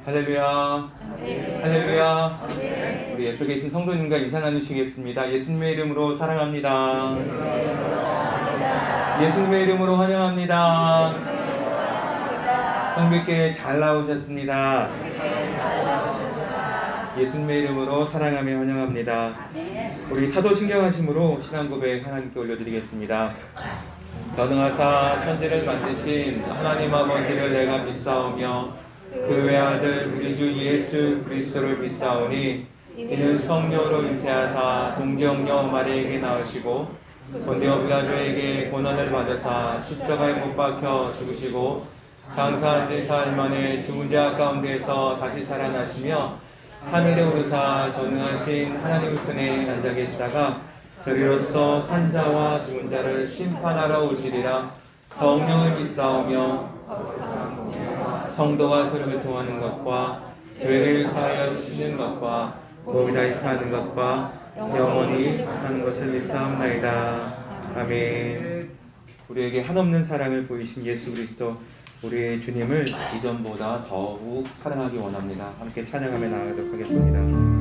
할렐루야. 할렐루야. 우리 옆에 계신 성도님과 인사 나누시겠습니다. 예수님의 이름으로 사랑합니다. 예수님의 이름으로 환영합니다. 성교께 잘 나오셨습니다. 예수님의 이름으로 사랑하며 환영합니다. 우리 사도신경하심으로 신앙 고백 하나님께 올려드리겠습니다. 전능하사 천지를 만드신 하나님 아버지를 내가 믿사오며 그 외아들 우리 주 예수 그리스도를 믿사오니 이는 성령으로 잉태하사 동정녀 마리아에게 나으시고 본디오 빌라도에게 고난을 받으사 십자가에 못 박혀 죽으시고 장사한 지 사흘 만에 죽은 자 가운데에서 다시 살아나시며 하늘에 오르사 전능하신 하나님 우편에 앉아 계시다가 저리로서 산자와 죽은 자를 심판하러 오시리라. 성령을 믿사오며 성도가 서로 통하는 것과 죄를 사하여 주시는 것과 몸이 다시 사는 것과 영원히 사는 것을 믿사옵나이다. 아멘. 우리에게 한없는 사랑을 보이신 예수 그리스도 우리의 주님을 이전보다 더욱 사랑하기 원합니다. 함께 찬양하며 나아가도록 하겠습니다.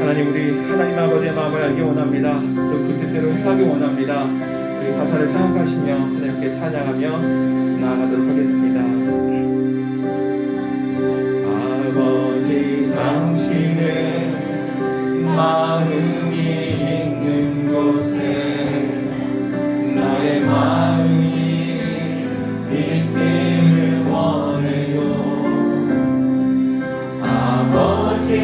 하나님, 우리 하나님 아버지의 마음을 알기 원합니다. 또 그 뜻대로 행하기 원합니다. 우리 가사를 생각하시며 하나님께 찬양하며 나아가도록 하겠습니다. 아버지, 당신의 마음이 있는 곳에 나의 마음이 있기를 원해요. 아버지,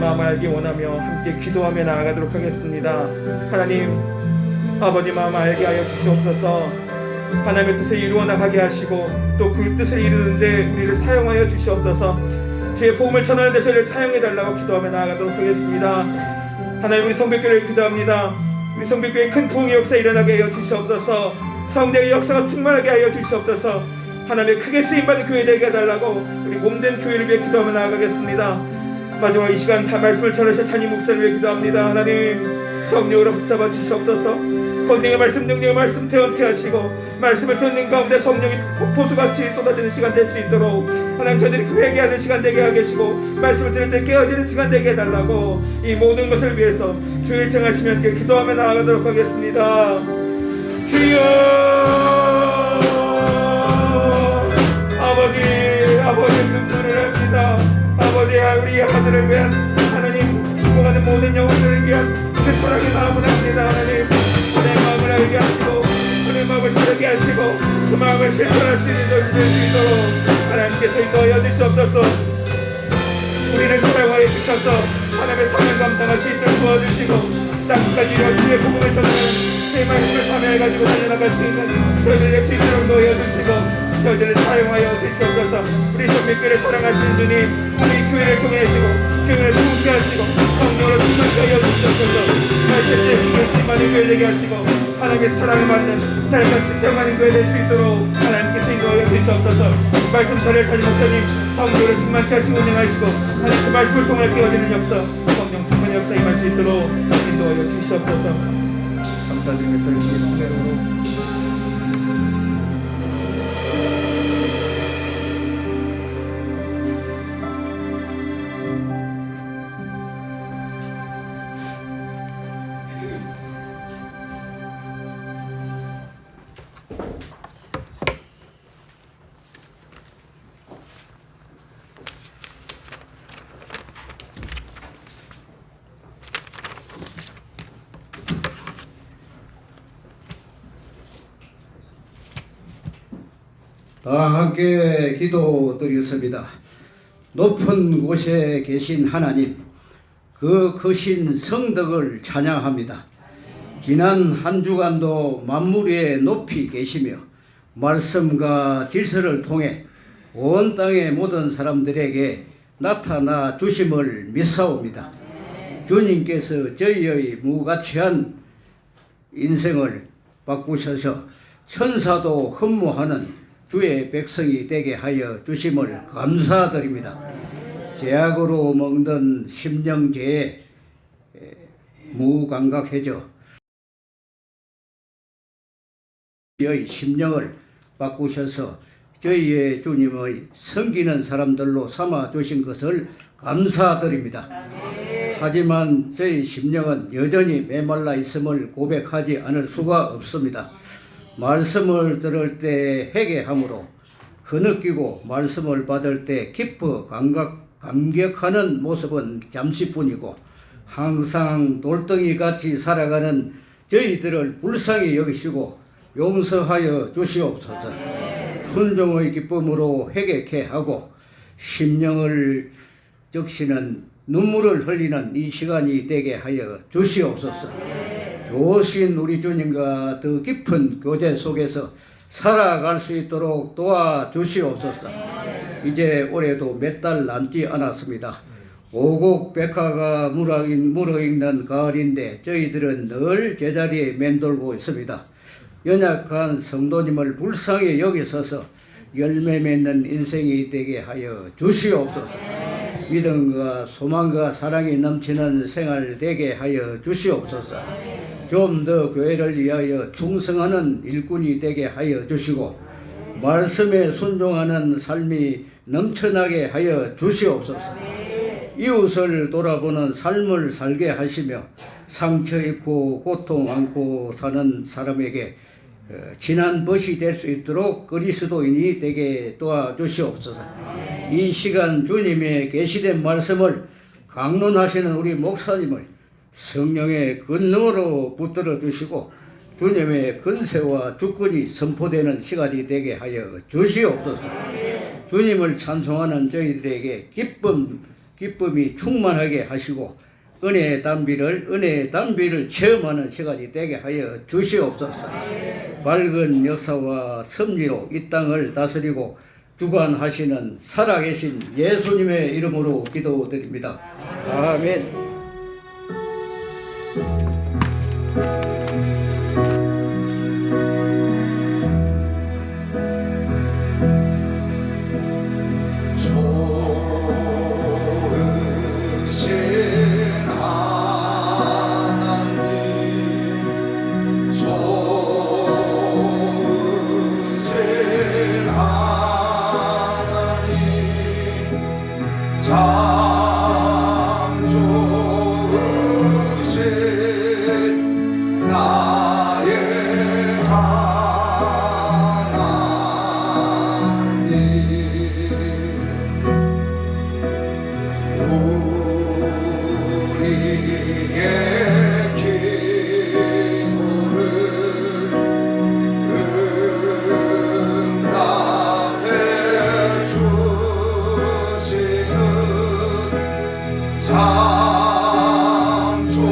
마음을 알기 원하며 함께 기도하며 나아가도록 하겠습니다. 하나님, 아버지 마음 알게 하여 주시옵소서. 하나님의 뜻을 이루어 나가게 하시고 또 그 뜻을 이루는데 우리를 사용하여 주시옵소서. 주의 복음을 전하는 데서 우리를 사용해달라고 기도하며 나아가도록 하겠습니다. 하나님, 우리 성백교회를 기도합니다. 우리 성백교회에 큰 부흥의 역사 일어나게 하여 주시옵소서. 성령의 역사가 충만하게 하여 주시옵소서. 하나님의 크게 쓰임받은 교회 되게 해달라고 우리 몸된 교회를 위해 기도하며 나아가겠습니다. 마지막 이 시간 다 말씀을 전하실 담임 목사를 위해 기도합니다. 하나님, 성령으로 붙잡아 주시옵소서. 권능의 말씀, 능력의 말씀 태원케 하시고 말씀을 듣는 가운데 성령이 폭포수같이 쏟아지는 시간 될 수 있도록 하나님, 저희들이 회개하는 시간 되게 하시고 말씀을 들을 때 깨어지는 시간 되게 해달라고 이 모든 것을 위해서 주일 청하시면 기도하며 나아가도록 하겠습니다. 주여, 아버지 눈물을 합니다. 아버지, 우리 아들을 위한 하나님, 죽어가는 모든 영혼들을 위한 특별하게 마음을 합니다. 하나님, 내 마음을 알게 하시고 내 마음을 들게 하시고 그 마음을 실천할 수 있는 것이 될 수 있도록 하나님께서 인도하여 주시옵소서. 우리를 사랑하여 주셔서 하나님의 사명 감당할 수 있도록 도와주시고 땅끝까지 이루어 주의 복음을 전하는 제 말씀을 참여해가지고 달려나갈 수 있는 저희들 될 수 있도록 도와주시고 저희들을 사용하여 주시옵소서. 우리 성백교회를 사랑하시는 주님, 우리 교회를 통해주시고 교회를 통케 하시고 성령으로 충만케 하여 주시옵소서. 말씀에 힘을 많은 교회 되게 하시고 하나님의 사랑을 받는 삶과 진짜 많은 교회 될 수 있도록 하나님께서 인도하여 주시옵소서. 말씀 전해 다시 목사님 성령으로 충만케 하시고 운행하시고 하나님 그 말씀을 통해 깨어지는 역사, 성령 충만의 역사 임할 수 있도록 인도하여 주시옵소서. 감사드리며 설교했습니다. 다 함께 기도드렸습니다. 높은 곳에 계신 하나님, 그 크신 성덕을 찬양합니다. 지난 한 주간도 만물 위에 높이 계시며 말씀과 질서를 통해 온 땅의 모든 사람들에게 나타나 주심을 믿사옵니다. 주님께서 저희의 무가치한 인생을 바꾸셔서 천사도 흠모하는 주의 백성이 되게 하여 주심을 감사드립니다. 제약으로 먹는 심령죄에 무감각해져 저희의 심령을 바꾸셔서 저희의 주님의 섬기는 사람들로 삼아 주신 것을 감사드립니다. 하지만 저희 심령은 여전히 메말라 있음을 고백하지 않을 수가 없습니다. 말씀을 들을 때 회개함으로 흐느끼고 말씀을 받을 때 기뻐 감격하는 모습은 잠시뿐이고 항상 돌덩이같이 살아가는 저희들을 불쌍히 여기시고 용서하여 주시옵소서. 순종의 기쁨으로 회개케 하고 심령을 적시는 눈물을 흘리는 이 시간이 되게 하여 주시옵소서. 좋으신 우리 주님과 더 깊은 교제 속에서 살아갈 수 있도록 도와주시옵소서. 이제 올해도 몇 달 남지 않았습니다. 오곡 백화가 물어익는 가을인데 저희들은 늘 제자리에 맴돌고 있습니다. 연약한 성도님을 불쌍히 여기셔서 열매 맺는 인생이 되게 하여 주시옵소서. 믿음과 소망과 사랑이 넘치는 생활 되게 하여 주시옵소서. 좀 더 교회를 위하여 충성하는 일꾼이 되게 하여 주시고 말씀에 순종하는 삶이 넘쳐나게 하여 주시옵소서. 이웃을 돌아보는 삶을 살게 하시며 상처 입고 고통 안고 사는 사람에게 진한 벗이 될 수 있도록 그리스도인이 되게 도와주시옵소서. 이 시간 주님의 계시된 말씀을 강론하시는 우리 목사님을 성령의 권능으로 붙들어 주시고 주님의 권세와 주권이 선포되는 시간이 되게 하여 주시옵소서. 주님을 찬송하는 저희들에게 기쁨 기쁨이 충만하게 하시고 은혜의 단비를 체험하는 시간이 되게 하여 주시옵소서. 맑은 역사와 섭리로 이 땅을 다스리고 주관하시는 살아계신 예수님의 이름으로 기도드립니다. 아멘. 참 좋으신 나의 하나님, 우리의 기도를 응답해 주시는 참 좋으신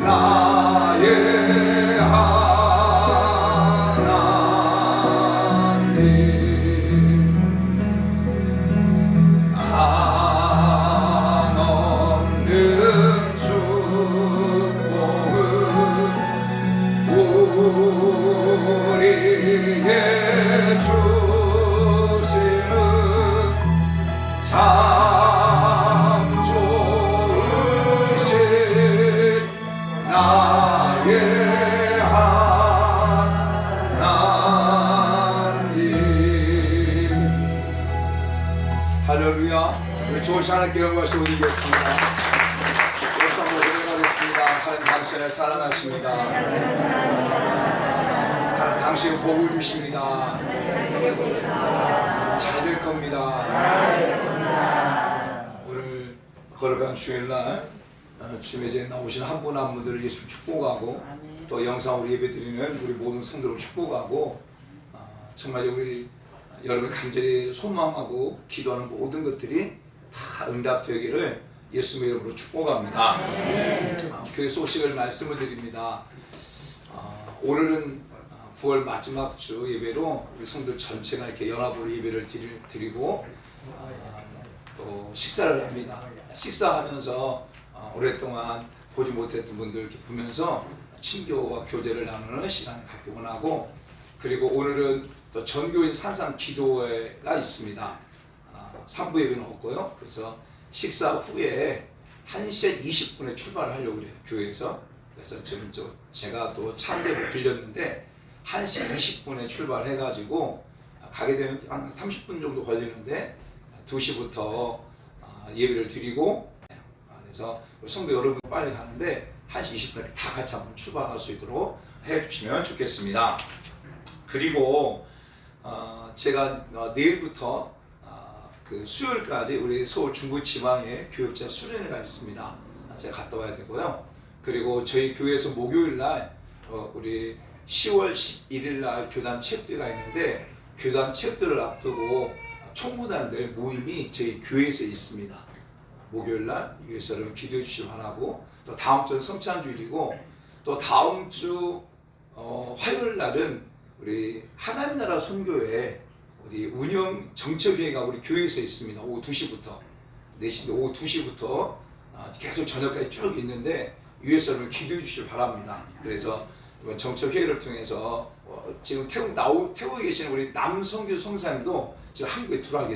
나의 하나님, 한없는 축복은 우리에게 주시는 참 좋으신 나의 하나님. 할렐루야. 우리 좋으신 하나님께 영광을 올리겠습니다. 역사 한번 고백하겠습니다. 하나님 당신을 사랑하십니다. 하나님 당신의 복을 주십니다. 잘 될 겁니다. 오늘 걸어간 주일날 주님의 제에 나오신 한 분 한 분들을 예수 축복하고 또 영상으로 예배드리는 우리 모든 성도를 축복하고 정말 우리 여러분이 간절히 소망하고 기도하는 모든 것들이 다 응답되기를 예수님의 이름으로 축복합니다. 교회 소식을 말씀을 드립니다. 오늘은 9월 마지막 주 예배로 우리 성도 전체가 이렇게 연합으로 예배를 드리고 또 식사를 합니다. 식사하면서 오랫동안 보지 못했던 분들 이렇게 보면서 친교와 교제를 나누는 시간을 갖기 원하고, 그리고 오늘은 또 전교인 산상 기도회가 있습니다. 3부 예배는 없고요. 그래서 식사 후에 1시 20분에 출발을 하려고 그래요, 교회에서. 그래서 지금 제가 또 차를 빌렸는데 1시 20분에 출발해가지고 가게 되면 한 30분 정도 걸리는데 2시부터 예배를 드리고, 그래서 성도 여러분 빨리 가는데 1시 20분에 다 같이 한번 출발할 수 있도록 해주시면 좋겠습니다. 그리고 제가 내일부터 그 수요일까지 우리 서울 중부지방에 교육자 수련회가 있습니다. 제가 갔다 와야 되고요. 그리고 저희 교회에서 목요일날 우리 10월 11일날 교단 체육대회가 있는데, 교단 체육대회를 앞두고 총무단들 모임이 저희 교회에서 있습니다. 목요일날 위해서 여러분 기도해 주시기 바라고, 또 다음 주는 성찬주일이고, 또 다음 주 화요일날은 우리 하나님 나라 선교회 어디 운영 정책회의가 우리 교회에서 있습니다. 오후 2시부터 4시인데 오후 2시부터 계속 저녁까지 쭉 있는데 위에서 여러분 기도해 주시기 바랍니다. 그래서 이번 정책회의를 통해서 지금 태우고 계시는 우리 남성교 성사님도 지금 한국에 들어와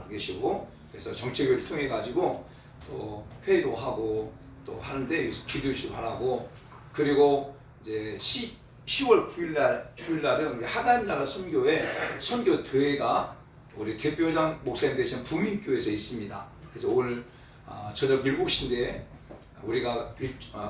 계시고, 그래서 정책회의를 통해 가지고 또 회의도 하고 또 하는데 여기서 기도해 주시기 바라고, 그리고 이제 10월 9일날 주일날은 우리 하나님 나라 선교회 선교 대회가 우리 대표장 목사님 되신 부민교회에서 있습니다. 그래서 오늘 저녁 7시인데 우리가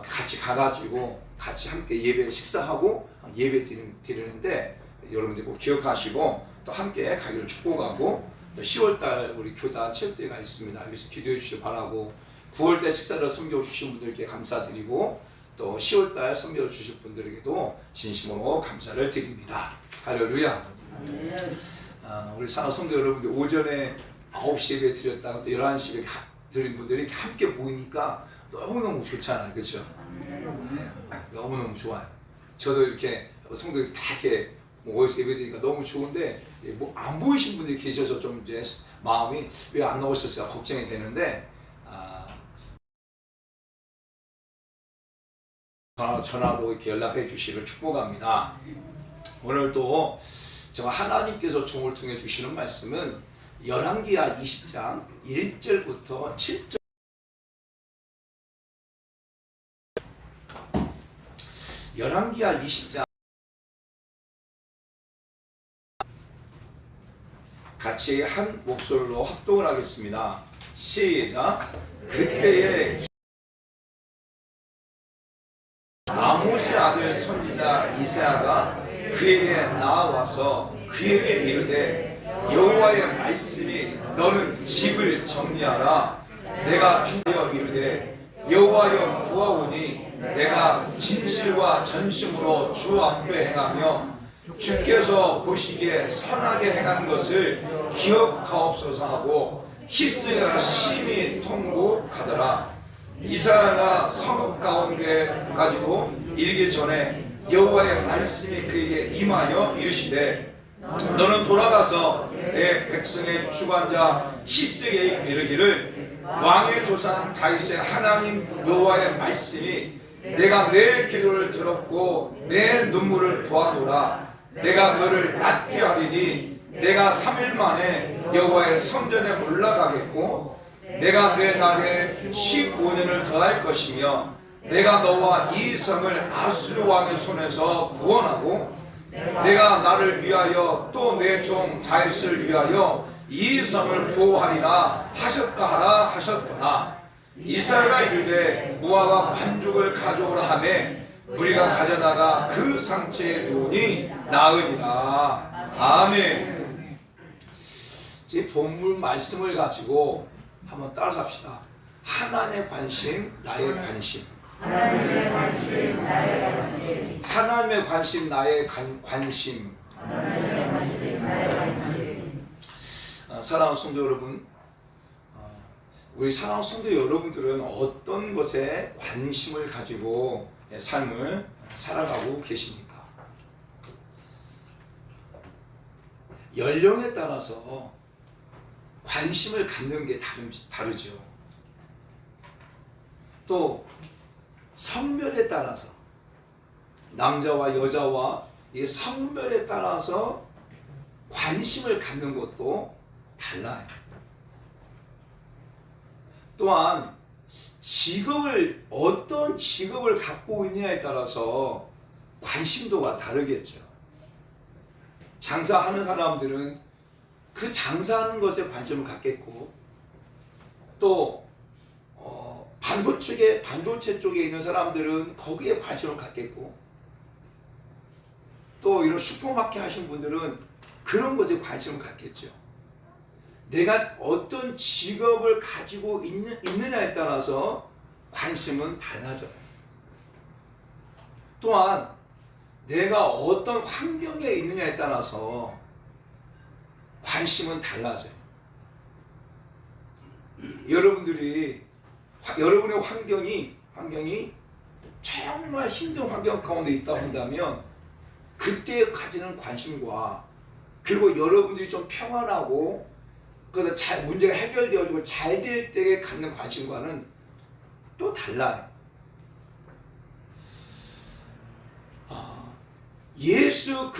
같이 가가지고 같이 함께 예배 식사하고 예배 드리는데 여러분들 꼭 기억하시고 또 함께 가기를 축복하고, 또 10월달 우리 교단 체육대회가 있습니다. 여기서 기도해 주시기 바라고, 9월달 식사를 섬겨주신 분들께 감사드리고, 또 10월달 섬겨주실 분들에게도 진심으로 감사를 드립니다. 할렐루야. 우리 사랑 성도 여러분들 오전에 9시 예배 드렸다가 또 11시 예배 드린 분들이 함께 모이니까 너무너무 좋잖아요. 그렇죠? 너무너무 좋아요. 저도 이렇게 성도들이 다 이렇게 모여서 예배 드리니까 너무 좋은데 뭐 안 보이신 분들이 계셔서 좀 이제 마음이 왜 안 나오셨을까 걱정이 되는데 전화로 이렇게 연락해 주시기를 축복합니다. 오늘 또 제가 하나님께서 종을 통해 주시는 말씀은 열왕기하 20장 1절부터 7절 열왕기하 20장 같이 한 목소리로 합독을 하겠습니다. 시작. 그때에 아모스의 아들 선지자 이사야가 그에게 나와서 그에게 이르되 여호와의 말씀이 너는 집을 정리하라. 내가 주여 이르되 여호와여 구하오니 내가 진실과 전심으로 주 앞에 행하며 주께서 보시기에 선하게 행한 것을 기억하옵소서 하고 히스기야가 심히 통곡하더라. 이사야가 성읍 가운데 가지고 이르기 전에 여호와의 말씀이 그에게 임하여 이르시되 너는 돌아가서 내 백성의 주관자 히스기야에 이르기를 왕의 조상 다윗의 하나님 여호와의 말씀이 내가 내 기도를 들었고 내 눈물을 보았노라. 내가 너를 낫게 하리니 내가 3일 만에 여호와의 성전에 올라가겠고 내가 내 날에 15년을 더할 것이며 내가 너와 이 성을 아수르 왕의 손에서 구원하고 내가 나를 위하여 또 내 종 다윗을 위하여 이 성을 보호하리라 하셨다 하라 하셨더라. 이사야가 이르되 무화과 반죽을 가져오라 하매 우리가 가져다가 그 상처에 놓으니 나으리라. 아멘. 제 본문 말씀을 가지고 한번 따라서 합시다. 하나님의 관심, 나의 관심. 하나님의 관심, 나의 관심. 하나님의 관심, 나의 관심. 하나님의 관심, 나의 관심. 사랑하는 성도 여러분, 우리 사랑하는 성도 여러분들은 어떤 것에 관심을 가지고 삶을 살아가고 계십니까? 연령에 따라서 관심을 갖는 게 다르죠. 또 성별에 따라서 남자와 여자와 이 성별에 따라서 관심을 갖는 것도 달라요. 또한 어떤 직업을 갖고 있느냐에 따라서 관심도가 다르겠죠. 장사하는 사람들은 그 장사하는 것에 관심을 갖겠고, 또 반도체 쪽에 있는 사람들은 거기에 관심을 갖겠고, 또 이런 슈퍼마켓 하신 분들은 그런 것에 관심을 갖겠죠. 내가 어떤 직업을 가지고 있느냐에 따라서 관심은 달라져요. 또한 내가 어떤 환경에 있느냐에 따라서 관심은 달라져요. 여러분의 환경이 정말 힘든 환경 가운데 있다 한다면 그때 가지는 관심과, 그리고 여러분들이 좀 평안하고 그래서 문제가 해결되어지고 잘 될 때에 갖는 관심과는 또 달라요. 예수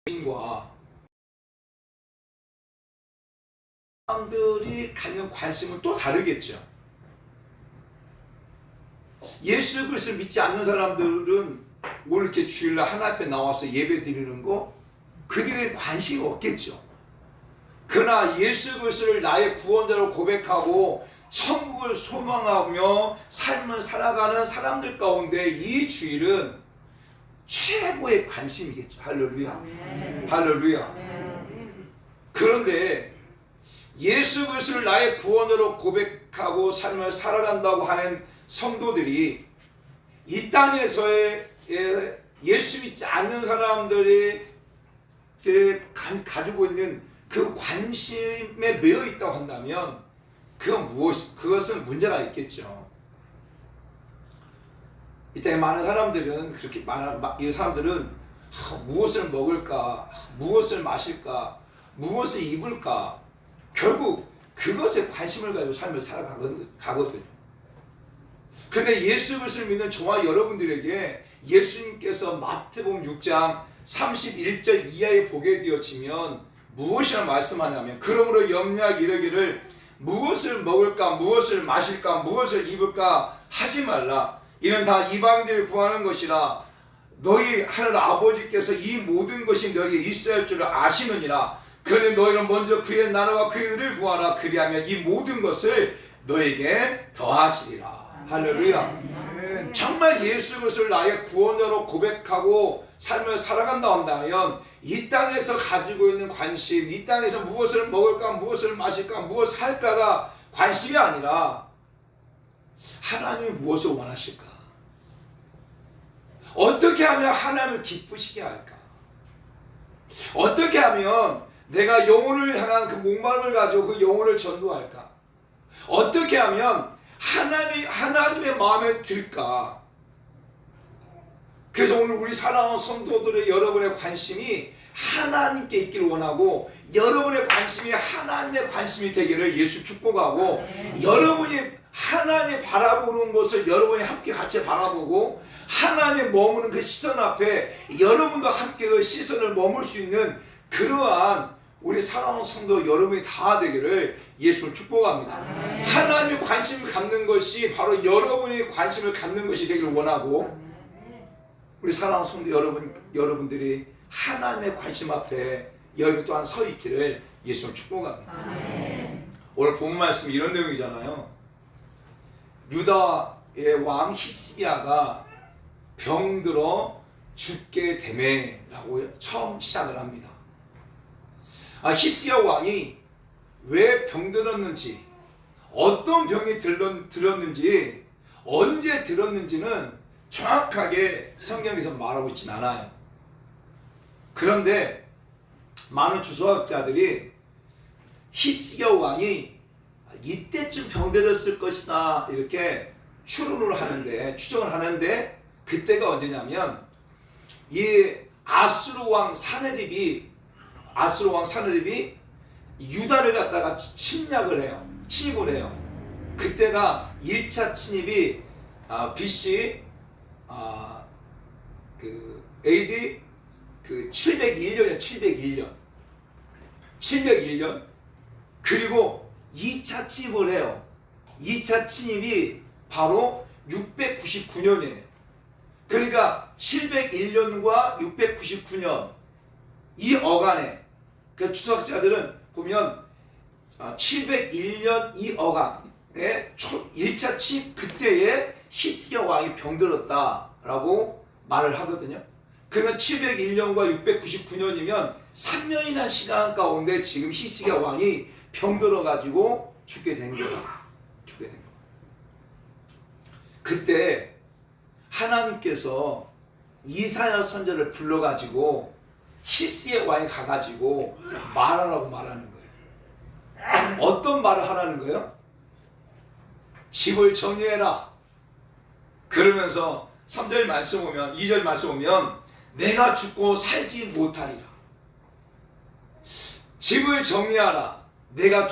그리스도와 사람들이 갖는 관심은 또 다르겠죠. 예수 그리스도를 믿지 않는 사람들은 오늘 이렇게 주일날 하나님 앞에 나와서 예배 드리는 거 그들의 관심이 없겠죠. 그러나 예수 그리스도를 나의 구원자로 고백하고 천국을 소망하며 삶을 살아가는 사람들 가운데 이 주일은 최고의 관심이겠죠. 할렐루야. 네. 할렐루야. 네. 그런데 예수 그리스도를 나의 구원으로 고백하고 삶을 살아간다고 하는 성도들이 이 땅에서의 예수 믿지 않는 사람들이 가지고 있는 그 관심에 매여 있다고 한다면 그것은 문제가 있겠죠. 이때 많은 사람들은 이 사람들은 무엇을 먹을까, 무엇을 마실까, 무엇을 입을까, 결국 그것에 관심을 가지고 삶을 살아가거든요. 그런데 예수 그리스도를 믿는 저와 여러분들에게 예수님께서 마태복음 6장 31절 이하에 보게 되어지면 무엇이라 말씀하냐면, 그러므로 염려하기 이르기를 무엇을 먹을까, 무엇을 마실까, 무엇을 입을까 하지 말라. 이는 다 이방인들이 구하는 것이라. 너희 하늘 아버지께서 이 모든 것이 너희에게 있어야 할 줄을 아시느니라. 그러니 너희는 먼저 그의 나라와 그의 의를 구하라. 그리하면 이 모든 것을 너에게 더하시리라. 할렐루야. 정말 예수 그리스도를 나의 구원자로 고백하고 삶을 살아간다 한다면 이 땅에서 가지고 있는 관심, 이 땅에서 무엇을 먹을까, 무엇을 마실까, 무엇을 할까가 관심이 아니라 하나님이 무엇을 원하실까? 어떻게 하면 하나님을 기쁘시게 할까? 어떻게 하면 내가 영혼을 향한 그 목마름을 가지고 그 영혼을 전도할까? 어떻게 하면 하나님의 마음에 들까? 그래서 오늘 우리 사랑하는 성도들의 여러분의 관심이 하나님께 있기를 원하고, 여러분의 관심이 하나님의 관심이 되기를 예수 축복하고, 여러분이 하나님 바라보는 것을 여러분이 함께 같이 바라보고, 하나님 머무는 그 시선 앞에 여러분과 함께 그 시선을 머물 수 있는 그러한 우리 사랑하는 성도 여러분이 다 되기를 예수를 축복합니다. 하나님의 관심을 갖는 것이 바로 여러분이 관심을 갖는 것이 되기를 원하고, 우리 사랑하는 성도 여러분들이 하나님의 관심 앞에 여러분 또한 서 있기를 예수를 축복합니다. 오늘 본 말씀 이런 내용이잖아요. 유다의 왕 히스기야가 병들어 죽게 되매라고 처음 시작을 합니다. 히스기야 왕이 왜 병들었는지, 어떤 병이 들었는지, 언제 들었는지는 정확하게 성경에서 말하고 있진 않아요. 그런데 많은 주석학자들이 히스기야 왕이 이때쯤 병들었을 것이다 이렇게 추론을 하는데, 추정을 하는데, 그때가 언제냐면 이 아수르 왕 사네립이 유다를 갖다가 침입을 해요. 그때가 1차 침입이 BC AD 701년이에요. 701년. 그리고 2차 침입을 해요. 2차 침입이 바로 699년이에요. 그러니까 701년과 699년 이 어간에, 그 추석자들은 보면 701년 이 어간에 1차 침입 그때에 히스기야 왕이 병들었다라고 말을 하거든요. 그러면 701년과 699년이면 3년이나 시간 가운데 지금 히스기야 왕이 병들어 가지고 죽게 된 거예요. 그때 하나님께서 이사야 선지자를 불러가지고 히스기야 왕이 가가지고 말하라고 말하는 거예요. 어떤 말을 하라는 거예요? 집을 정리해라. 그러면서 3절 말씀 보면, 2절 말씀 보면 내가 죽고 살지 못하리라. 집을 정리하라. 내가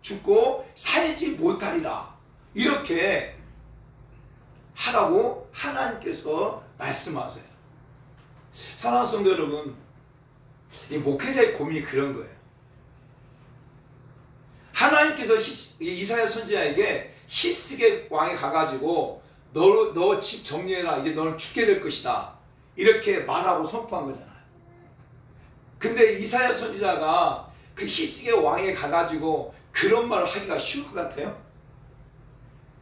죽고 살지 못하리라. 이렇게 하라고 하나님께서 말씀하세요. 사랑하는 성도 여러분, 이 목회자의 고민이 그런 거예요. 하나님께서 이사야 선지자에게 히스기야 왕에 가가지고 너 집 정리해라. 이제 너는 죽게 될 것이다. 이렇게 말하고 선포한 거잖아요. 근데 이사야 선지자가 그 히스기야 왕에 가가지고 그런 말을 하기가 쉬울 것 같아요?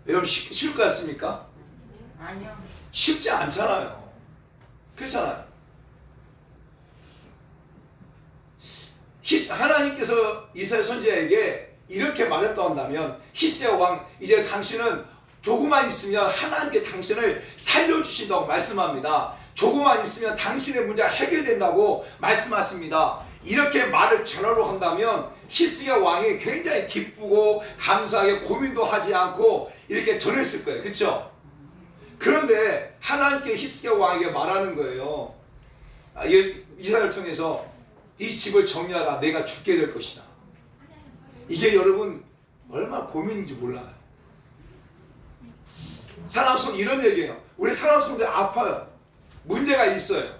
여러분 쉬울 것 같습니까? 아니요. 쉽지 않잖아요. 그렇잖아요. 하나님께서 이사야 선지자에게 이렇게 말했다고 한다면, 히스기야 왕, 이제 당신은 조금만 있으면 하나님께 당신을 살려주신다고 말씀합니다. 조금만 있으면 당신의 문제가 해결된다고 말씀하십니다. 이렇게 말을 전화로 한다면 히스기야 왕이 굉장히 기쁘고 감사하게 고민도 하지 않고 이렇게 전했을 거예요. 그렇죠? 그런데 하나님께 히스기야 왕에게 말하는 거예요. 이사야를 통해서 이 집을 정리하라. 내가 죽게 될 것이다. 이게 여러분 얼마나 고민인지 몰라요. 사랑하는 성도 이런 얘기예요. 우리 사랑하는 성도들 아파요. 문제가 있어요.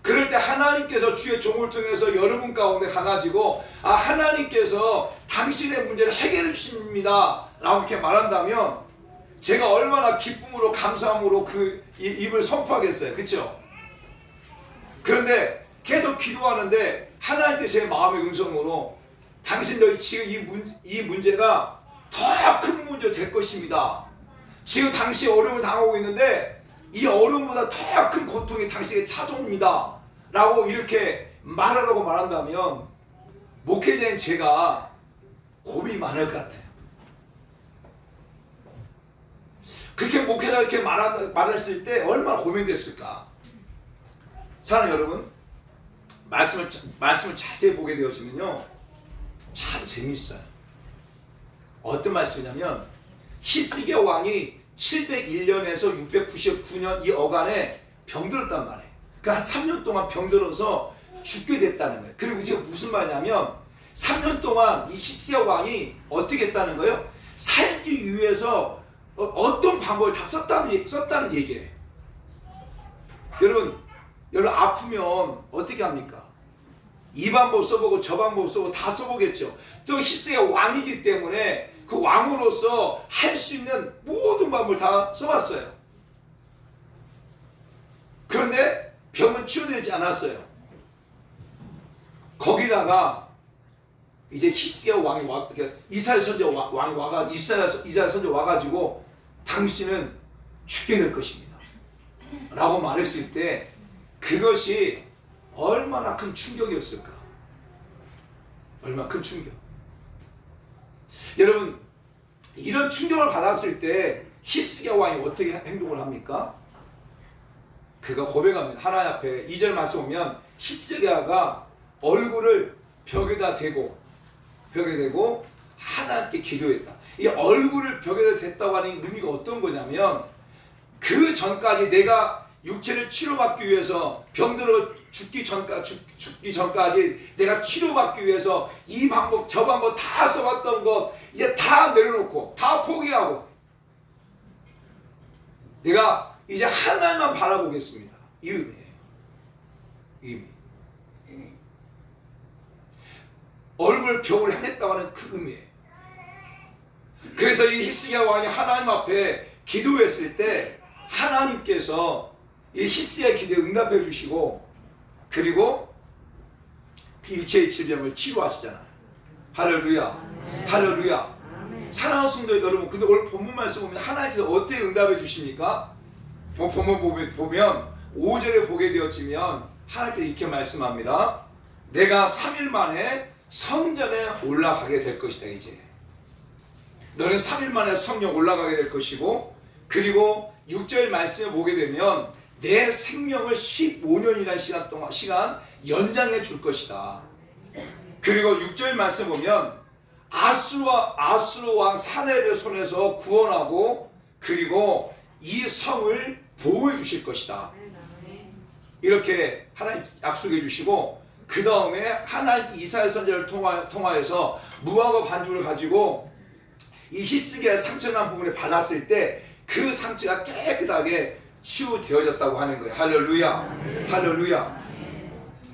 그럴 때 하나님께서 주의 종을 통해서 여러분 가운데 가가지고 하나님께서 당신의 문제를 해결해 주십니다 라고 이렇게 말한다면 제가 얼마나 기쁨으로 감사함으로 그 입을 선포하겠어요. 그렇죠? 그런데 계속 기도하는데 하나님께서 제 마음의 음성으로 당신들이 지금 이 문제가 더 큰 문제 될 것입니다. 지금 당시 어려움을 당하고 있는데 이 어려움보다 더 큰 고통이 당신에게 찾아옵니다 라고 이렇게 말하라고 말한다면 목회자인 제가 고민이 많을 것 같아요. 그렇게 목회자가 이렇게 말했을 때 얼마나 고민됐을까. 사랑하는 여러분, 말씀을 자세히 보게 되어지면요 참 재미있어요. 어떤 말씀이냐면 히스기야 왕이 701년에서 699년 이 어간에 병들었단 말이에요. 그러니까 한 3년 동안 병들어서 죽게 됐다는 거예요. 그리고 이게 무슨 말이냐면 3년 동안 이 히스기야 왕이 어떻게 했다는 거예요? 살기 위해서 어떤 방법을 다 썼다는 얘기예요. 여러분 아프면 어떻게 합니까? 이 방법 써보고 저 방법 써보고 다 써보겠죠. 또 히스기야 왕이기 때문에 그 왕으로서 할 수 있는 모든 방법을 다 써봤어요. 그런데 병은 치유되지 않았어요. 거기다가 이제 히스기야 왕이 이스라엘 선지자 왕이 와가 이스라엘 선지자 와가지고 당신은 죽게 될 것입니다 라고 말했을 때 그것이 얼마나 큰 충격이었을까. 얼마나 큰 충격. 여러분 이런 충격을 받았을 때 히스기야 왕이 어떻게 행동을 합니까? 그가 고백합니다. 하나님 앞에 2절 말씀 보면 히스기야가 얼굴을 벽에다 대고 하나님께 기도했다. 이 얼굴을 벽에다 댔다고 하는 의미가 어떤 거냐면 그 전까지 내가 육체를 치료받기 위해서 병들어 죽기 전까지 내가 치료받기 위해서 이 방법 저 방법 다 써봤던 것 이제 다 내려놓고 다 포기하고 내가 이제 하나님만 바라보겠습니다. 이 의미예요. 의미. 얼굴 벽을 향했다고 하는 그 의미예요. 그래서 이 히스기야 왕이 하나님 앞에 기도했을 때 하나님께서 이 히스기야 기도에 응답해 주시고 그리고 육체의 질병을 치료하시잖아요. 할렐루야. 할렐루야. 사랑하는 성도 여러분, 근데 오늘 본문 말씀 보면 하나님께서 어떻게 응답해 주십니까? 본문 보면 5절에 보게 되어지면 하나님께서 이렇게 말씀합니다. 내가 3일 만에 성전에 올라가게 될 것이다. 이제 너는 3일 만에 성전 올라가게 될 것이고 그리고 6절 말씀을 보게 되면 내 생명을 15년이라는 시간 연장해 줄 것이다. 그리고 6절 말씀 보면 아수르 왕 사네립의 손에서 구원하고 그리고 이 성을 보호해 주실 것이다. 이렇게 하나님 약속해 주시고 그 다음에 하나님 이스라엘 선지자를 통하여서 무화과 반죽을 가지고 이 히스기야 상처난 부분에 발랐을 때 그 상처가 깨끗하게 치유되어졌다고 하는 거예요. 할렐루야. 할렐루야.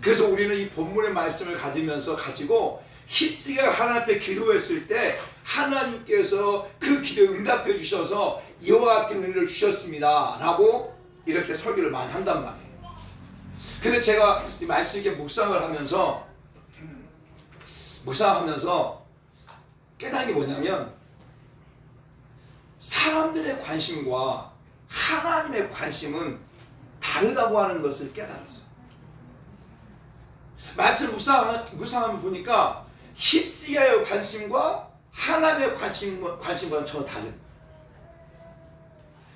그래서 우리는 이 본문의 말씀을 가지고 히스기야가 하나님 앞에 기도했을 때 하나님께서 그 기도에 응답해 주셔서 이와 같은 은혜를 주셨습니다 라고 이렇게 설교를 많이 한단 말이에요. 근데 제가 이 말씀 이렇게 묵상을 하면서 깨달은 게 뭐냐면 사람들의 관심과 하나님의 관심은 다르다고 하는 것을 깨달았어요. 말씀 묵상하면 보니까 히스기야의 관심과 하나님의 관심과는 전혀 다른.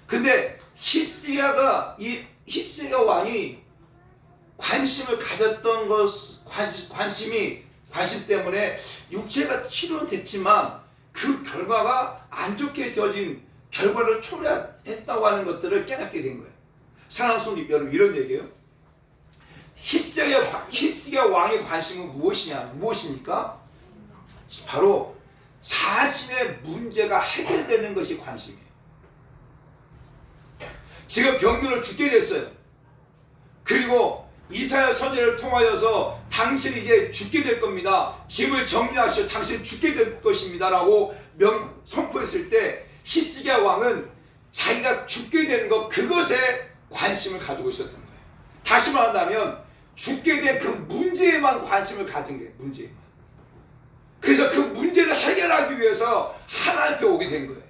근데 히스기야 왕이 관심을 가졌던 관심 때문에 육체가 치료됐지만 그 결과가 안 좋게 되어진 결과를 초래했다고 하는 것들을 깨닫게 된 거예요. 사랑하는 성도 여러분, 이런 얘기예요. 히스기야 왕의 관심은 무엇입니까? 바로 자신의 문제가 해결되는 것이 관심이에요. 지금 병들어 죽게 됐어요. 그리고 이사야 선지자를 통하여서 당신이 이제 죽게 될 겁니다. 집을 정리하시오. 당신 죽게 될 것입니다. 라고 선포했을 때 히스기야 왕은 자기가 죽게 된 것, 그것에 관심을 가지고 있었던 거예요. 다시 말한다면 죽게 된 그 문제에만 관심을 가진 거예요. 문제에만. 그래서 그 문제를 해결하기 위해서 하나님 앞에 오게 된 거예요.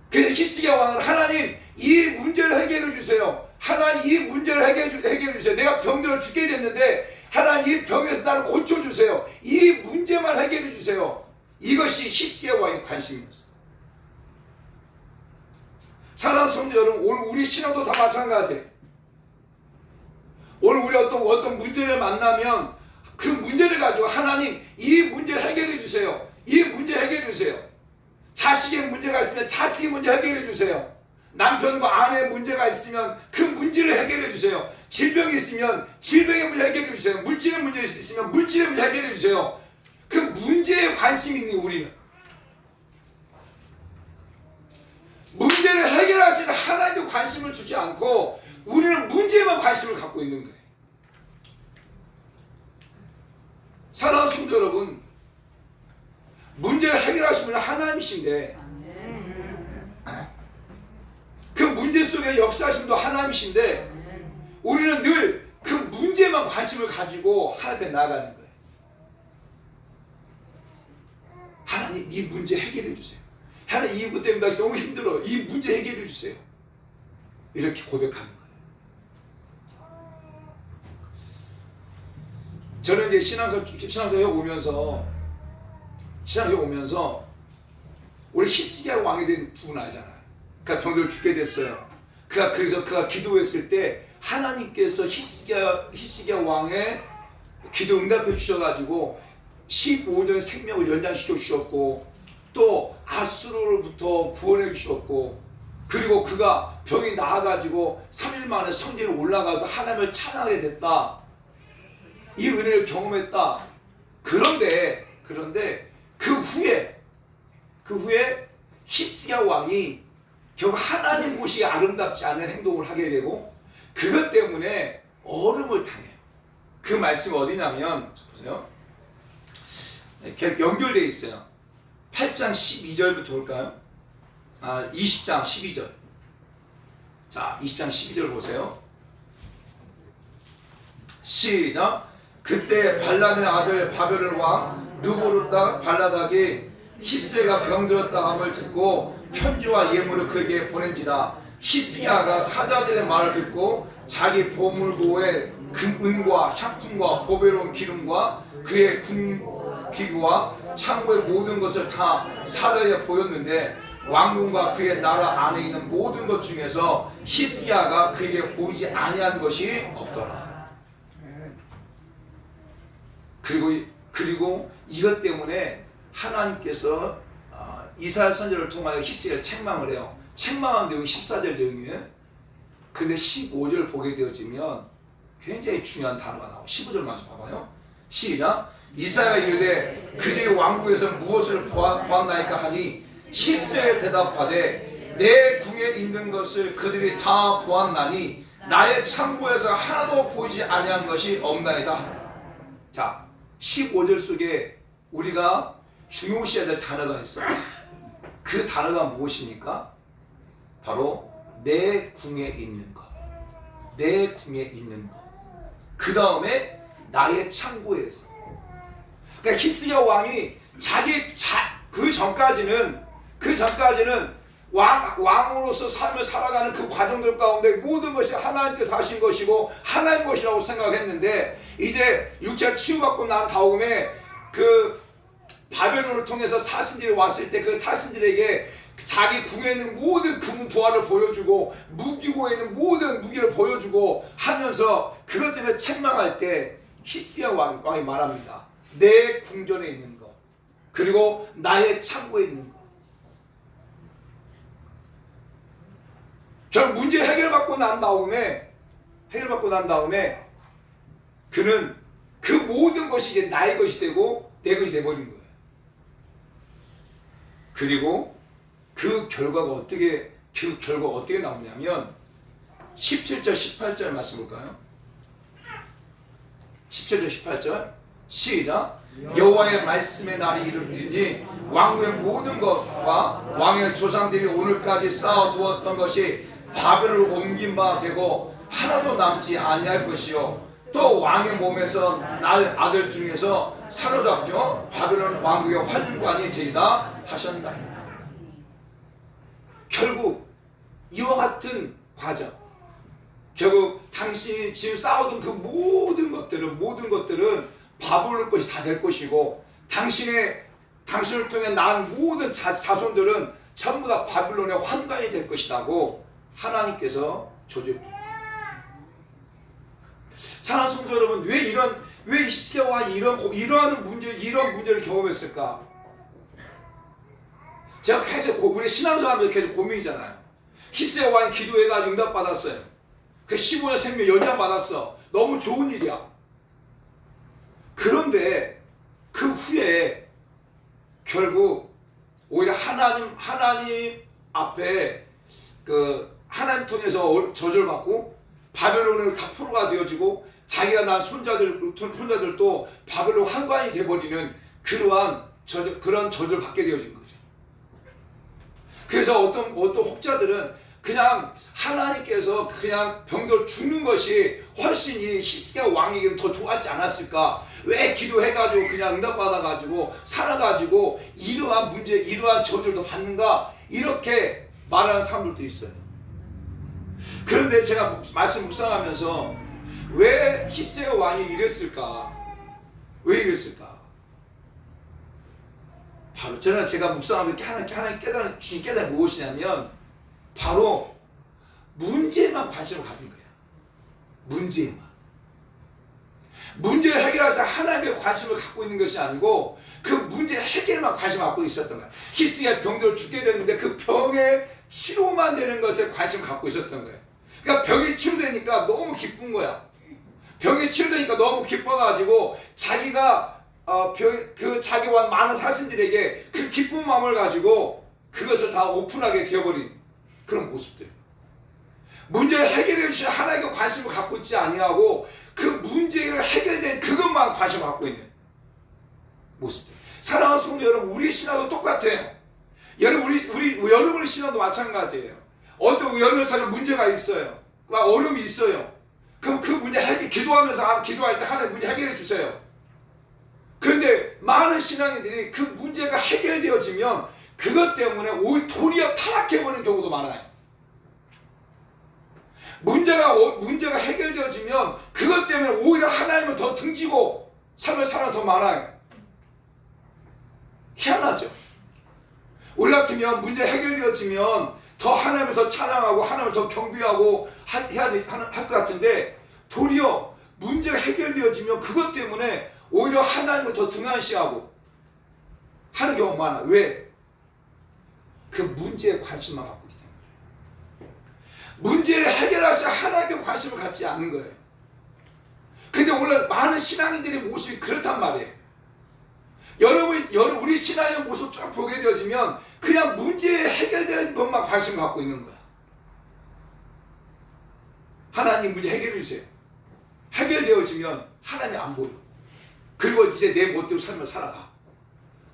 그래서 히스기야 왕은 하나님, 이 문제를 해결해 주세요. 하나님, 이 문제를 해결해 주세요. 내가 병들어 죽게 됐는데 하나님, 이 병에서 나를 고쳐주세요. 이 문제만 해결해 주세요. 이것이 히스기야 왕의 관심이었어요. 사랑하는 성도 여러분, 오늘 우리 신앙도 다 마찬가지예요. 오늘 우리 어떤 문제를 만나면 그 문제를 가지고 하나님, 이 문제를 해결해 주세요. 이 문제 해결해 주세요. 자식의 문제가 있으면 자식의 문제 해결해 주세요. 남편과 아내의 문제가 있으면 그 문제를 해결해 주세요. 질병이 있으면 질병의 문제 해결해 주세요. 물질의 문제 있으면 물질의 문제 해결해 주세요. 그 문제에 관심이 있는 우리는 문제를 해결하시는 하나님께 관심을 주지 않고 우리는 문제에만 관심을 갖고 있는 거예요. 사랑하는 성도 여러분, 문제를 해결하시는 분은 하나님이신데 그 문제 속에 역사하신 분도 하나님이신데 우리는 늘 그 문제만 관심을 가지고 하나님 앞에 나아가는 거예요. 하나님, 이 문제 해결해 주세요. 하나님, 이 문제 때문에 나 너무 힘들어요. 이 문제 해결해 주세요. 이렇게 고백하는 거예요. 저는 이제 신앙서에 오면서 우리 히스기야 왕이 된 부분 알잖아요. 그가 병들어 죽게 됐어요. 그래서 그가 기도했을 때 하나님께서 히스기야 왕의 기도 응답해 주셔가지고 15년 생명을 연장시켜 주셨고 또 아수르로부터 구원해 주셨고 그리고 그가 병이 나아가지고 3일 만에 성전에 올라가서 하나님을 찬양하게 됐다. 이 은혜를 경험했다. 그런데 그 후에 히스기야 왕이 결국 하나님 보시기에 아름답지 않은 행동을 하게 되고 그것 때문에 얼음을 당해요. 그 말씀이 어디냐면 보세요. 연결되어 있어요. 8장 12절부터 볼까요? 20장 12절. 자, 20장 12절 보세요. 시작. 그때 발lad의 아들 바벨론 왕 느부갓 발라닥이 히스기야가 병들었다 함을 듣고 편지와 예물을 그에게 보낸지라. 히스기야가 사자들의 말을 듣고 자기 보물고에 은과 향품과 보배로운 기름과 그의 군기구와 창고의 모든 것을 다 사자에게 보였는데 왕궁과 그의 나라 안에 있는 모든 것 중에서 히스기야가 그에게 보이지 아니한 것이 없더라. 그리고 이것 때문에 하나님께서 이사야 선지자를 통하여 히스기야를 책망을 해요. 책망한 내용이 14절 내용이에요. 근데 15절 보게 되어지면 굉장히 중요한 단어가 나와요. 15절 말씀 봐봐요. 시작. 이사야가 이르되 그들이 왕궁에서 무엇을 보았나이까 하니 히스기야에 대답하되 내 궁에 있는 것을 그들이 다 보았나니 나의 창고에서 하나도 보이지 아니한 것이 없나이다. 자, 15절 속에 우리가 중요시해야 될 단어가 있어요. 그 단어가 무엇입니까? 바로 내 궁에 있는 것. 내 궁에 있는 것. 그 다음에 나의 창고에서. 그러니까 히스기야 왕이 그 전까지는 왕으로서 삶을 살아가는 그 과정들 가운데 모든 것이 하나님께서 하신 것이고 하나님 것이라고 생각했는데 이제 육체가 치유받고 난 다음에 그 바벨론을 통해서 사신들이 왔을 때 그 사신들에게 자기 궁에 있는 모든 금은 보화를 보여주고 무기고에 있는 모든 무기를 보여주고 하면서 그것 때문에 책망할 때 히스기야 왕이 말합니다. 내 궁전에 있는 것 그리고 나의 창고에 있는 것. 결국 문제 해결받고 난 다음에 그는 그 모든 것이 이제 나의 것이 되고 내 것이 돼버린 거예요. 그리고 그 결과가 어떻게 나오냐면 17절 18절 말씀 볼까요? 17절 18절 시작. 여호와의 말씀의 날이 이르리니 왕국의 모든 것과 왕의 조상들이 오늘까지 쌓아두었던 것이 바벨론을 옮긴 바 되고 하나도 남지 아니할 것이요 또 왕의 몸에서 날 아들 중에서 사로잡혀 바벨론 왕국의 환관이 되리라 하셨나이다. 결국 이와 같은 과정, 결국 당신이 지금 쌓아둔 그 모든 것들은 바벨론 것이 다 될 것이고 당신을 통해 낳은 모든 자손들은 전부 다 바벨론의 환관이 될 것이라고 하나님께서 조주합니다. 사랑하는 성도 여러분, 왜 히스기야 왕이 이러한 문제를 경험했을까? 제가 계속 우리 신앙생활하면서 계속 고민이잖아요. 히스기야 왕이 기도해가지고 응답받았어요. 그 15년 생명 연장 받았어. 너무 좋은 일이야. 그런데 그 후에 결국 오히려 하나님 앞에 하나님 통해서 저주를 받고 바벨론은 다 포로가 되어지고 자기가 낳은 손자들도 바벨론 환관이 되어버리는 그런 저주를 받게 되어진 거죠. 그래서 어떤 혹자들은 그냥 하나님께서 그냥 병들 죽는 것이 훨씬 이 히스기야 왕에게는 더 좋았지 않았을까? 왜 기도해가지고 그냥 응답받아가지고 살아가지고 이러한 저주를 받는가? 이렇게 말하는 사람들도 있어요. 그런데 제가 말씀 묵상하면서 왜 히스기야 왕이 이랬을까? 왜 이랬을까? 바로 제가 묵상하면서 하나님 주신 깨달음이 무엇이냐면 바로 문제에만 관심을 가진 거야. 문제를 해결해서 하나님의 관심을 갖고 있는 것이 아니고 그 문제 해결만 관심을 갖고 있었던 거야. 히스기야 병들어 죽게 됐는데 그 병의 치료만 되는 것에 관심을 갖고 있었던 거야. 그러니까 병이 치료되니까 너무 기쁜 거야. 병이 치료되니까 너무 기뻐가지고 자기가 자기와 많은 사신들에게 그 기쁜 마음을 가지고 그것을 다 오픈하게 되어버린 그런 모습들. 문제를 해결해 주신 하나님께 관심을 갖고 있지 아니하고 그 문제를 해결된 그것만 관심을 갖고 있는 모습들. 사랑하는 성도 여러분, 우리 신앙도 똑같아요. 여러분의 신앙도 마찬가지예요. 어떤 여러분의 삶에 문제가 있어요. 어려움이 있어요. 그럼 그 문제 기도할 때 하나님 문제 해결해 주세요. 그런데 많은 신앙인들이 그 문제가 해결되어지면 그것 때문에 오히려 도리어 타락해버리는 경우도 많아요. 문제가 해결되어지면 그것 때문에 오히려 하나님을 더 등지고 삶을 살아가는 더 많아요. 희한하죠. 우리 같으면 문제 해결되어지면 더 하나님을 더 찬양하고 하나님을 더 경배하고 할 것 같은데 도리어 문제가 해결되어지면 그것 때문에 오히려 하나님을 더 등한시하고 하는 경우가 많아. 왜? 그 문제에 관심만 갖고 있기 때문에. 문제를 해결하셔야 하나님께 관심을 갖지 않는 거예요. 근데 오늘 많은 신앙인들의 모습이 그렇단 말이에요. 우리 신앙의 모습 쭉 보게 되어지면 그냥 문제 해결된 것만 관심 갖고 있는 거야. 하나님 문제 해결해 주세요. 해결되어지면 하나님 안 보여. 그리고 이제 내 멋대로 삶을 살아가.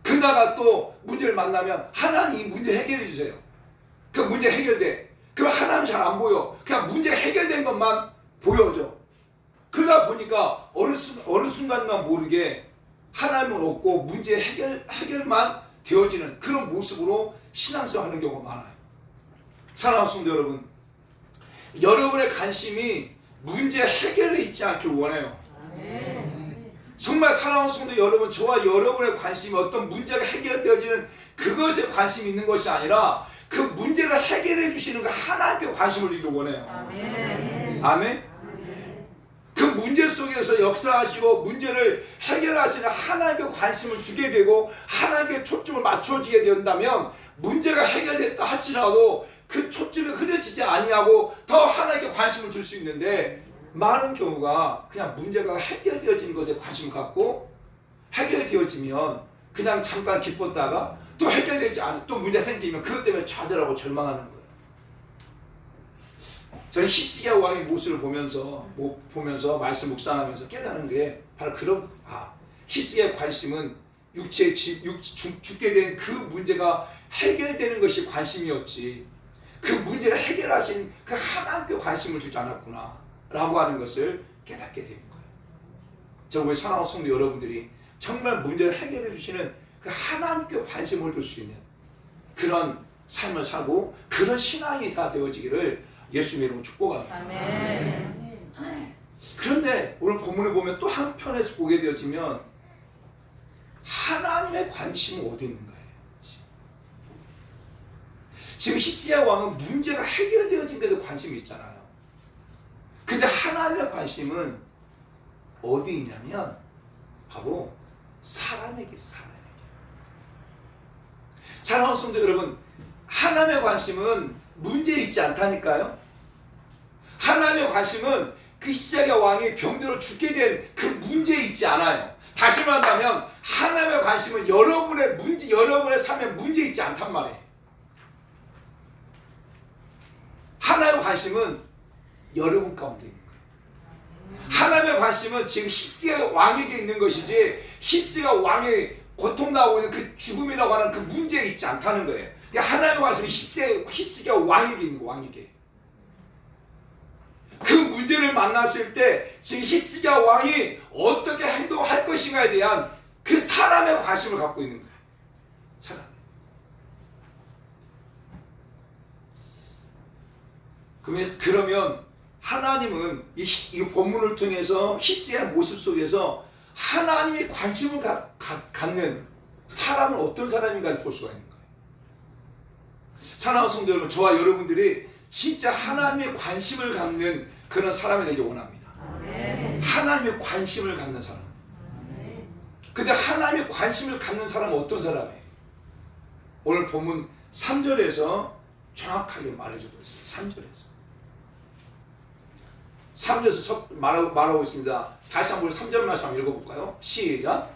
그러다가 또 문제를 만나면 하나님 이 문제 해결해 주세요. 그 문제 해결돼. 그럼 하나님 잘 안 보여. 그냥 문제 해결된 것만 보여줘. 그러다 보니까 어느 순간만 모르게 하나님을 얻고 문제 해결만 되어지는 그런 모습으로 신앙생활 하는 경우가 많아요. 사랑하는 성도 여러분, 여러분의 관심이 문제 해결에 있지 않길 원해요. 정말 사랑하는 성도 여러분, 저와 여러분의 관심이 어떤 문제가 해결되어지는 그것에 관심이 있는 것이 아니라 그 문제를 해결해 주시는 그 하나님께 관심을 이루고 원해요. 아멘. 그 문제 속에서 역사하시고 문제를 해결하시는 하나님께 관심을 두게 되고 하나님께 초점을 맞춰지게 된다면 문제가 해결됐다 할지라도 그 초점이 흐려지지 아니하고 더 하나님께 관심을 둘 수 있는데, 많은 경우가 그냥 문제가 해결되어지는 것에 관심을 갖고 해결되어지면 그냥 잠깐 기뻤다가 또 해결되지 않고 또 문제 생기면 그것 때문에 좌절하고 절망하는 거예요. 저는 히스기야 왕의 모습을 보면서 말씀 묵상하면서 깨달은 게 바로 그런, 히스기야의 관심은 죽게 된 그 문제가 해결되는 것이 관심이었지 그 문제를 해결하신 그 하나님께 관심을 주지 않았구나 라고 하는 것을 깨닫게 되는 거예요. 저 우리 사랑하는 성도 여러분들이 정말 문제를 해결해 주시는 그 하나님께 관심을 줄 수 있는 그런 삶을 살고 그런 신앙이 다 되어지기를 예수님의 이름으로 축복합니다. 아멘. 그런데 오늘 본문을 보면 또 한편에서 보게 되어지면 하나님의 관심은 어디 있는 거예요? 지금 히스기야 왕은 문제가 해결되어진 데도 관심이 있잖아요. 근데 하나님의 관심은 어디 있냐면 바로 사람에게 있어요. 사람에게. 사랑하는 성도 여러분, 하나님의 관심은 문제에 있지 않다니까요. 하나님의 관심은 그 히스기야 왕이 병들어 죽게 된 그 문제에 있지 않아요. 다시 말한다면 하나님의 관심은 여러분의 삶에 문제에 있지 않단 말이에요. 하나님의 관심은 여러분 가운데 있는 거예요. 하나님의 관심은 지금 히스기야 왕에게 있는 것이지 히스기야 왕이 고통당하고 있는 그 죽음이라고 하는 그 문제에 있지 않다는 거예요. 그러니까 하나님의 관심은 히스기야 왕에게 있는 거예요. 왕에게. 그 문제를 만났을 때 지금 히스기야 왕이 어떻게 행동할 것인가에 대한 그 사람의 관심을 갖고 있는 거예요. 사람. 그러면 하나님은 이 본문을 통해서 히스기야의 모습 속에서 하나님이 관심을 갖는 사람은 어떤 사람인가를 볼 수가 있는 거예요. 사랑하는 성도 여러분, 저와 여러분들이 진짜 하나님의 관심을 갖는 그런 사람이 되기 원합니다. 하나님의 관심을 갖는 사람. 근데 하나님의 관심을 갖는 사람은 어떤 사람이에요? 오늘 본문 3절에서 정확하게 말해주고 있어요. 3절에서 말하고 있습니다. 다시 한번 3절 말씀 한번 읽어볼까요? 시작.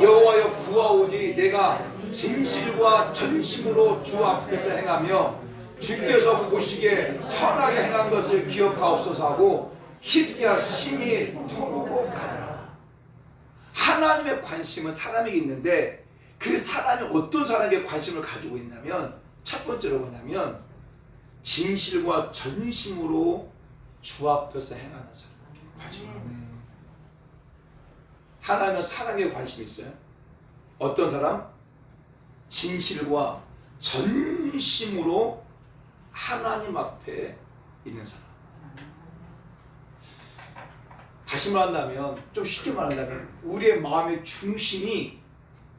여호와여 구하오니 내가 진실과 전심으로 주 앞에서 행하며 주께서 보시기에 선하게 행한 것을 기억하옵소서 하고 히스기야 심히 통곡하더라. 하나님의 관심은 사람에게 있는데 그 사람이 어떤 사람에게 관심을 가지고 있냐면 첫 번째로 뭐냐면 진실과 전심으로 주 앞에서 행하는 사람에게 관심을 갖고 있는 거예요. 하나님은 사람에게 관심이 있어요. 어떤 사람? 진실과 전심으로 하나님 앞에 있는 사람. 다시 말한다면, 좀 쉽게 말한다면 우리의 마음의 중심이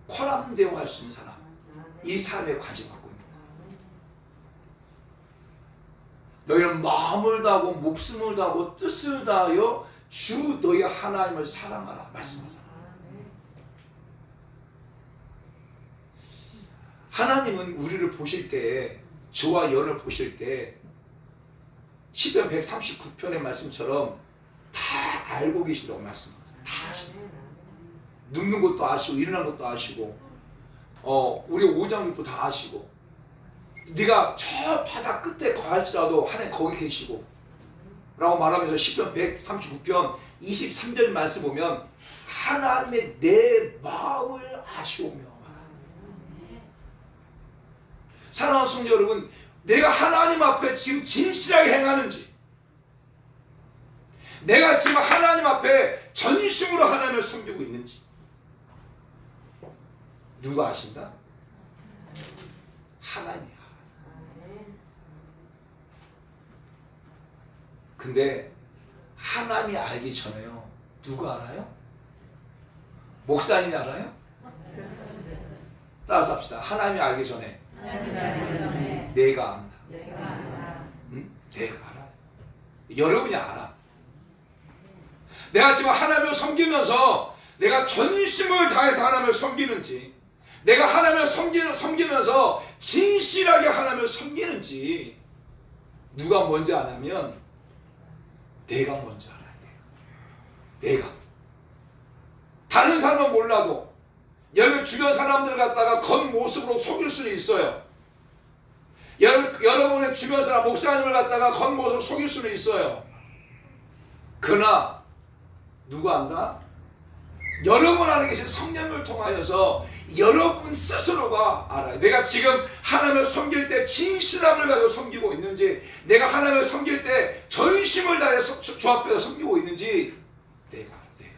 코람되어 할 수 있는 사람, 이 사람에 관심 갖고 있는 거예요. 너희는 마음을 다하고 목숨을 다하고 뜻을 다하여 주 너희 하나님을 사랑하라 말씀하잖아요. 하나님은 우리를 보실 때, 저와 여를 보실 때 시편 139편의 말씀처럼 다 알고 계신다고 말씀하세요. 다 아십니다. 눕는 것도 아시고 일어난 것도 아시고 우리 오장육부 다 아시고 네가 저 바다 끝에 거할지라도 하나님 거기 계시고 라고 말하면서 시편 139편 23절 말씀 보면 하나님의 내 마음을 아시오며. 사랑하는 성도 여러분, 내가 하나님 앞에 지금 진실하게 행하는지, 내가 지금 하나님 앞에 전심으로 하나님을 섬기고 있는지 누가 아신다? 하나님이야. 근데 하나님이 알기 전에요, 누가 알아요? 목사님이 알아요? 따라서 합시다. 하나님이 알기 전에 내가 안다. 응? 내가 알아. 여러분이 알아. 내가 지금 하나님을 섬기면서 내가 전심을 다해서 하나님을 섬기는지, 내가 하나님을 섬기면서 진실하게 하나님을 섬기는지, 누가 먼저 아냐면 내가 먼저 알아야 돼요. 내가. 다른 사람은 몰라도 여러분 주변 사람들을 갖다가 겉모습으로 속일 수는 있어요. 여러분의 주변 사람 목사님을 갖다가 겉모습으로 속일 수는 있어요. 그러나 누가 안다? 여러분 안에 계신 성령을 통하여서 여러분 스스로가 알아요. 내가 지금 하나님을 섬길 때 진실함을 가지고 섬기고 있는지, 내가 하나님을 섬길 때 전심을 다해서 주 앞에서 섬기고 있는지 내가 알아. 내가.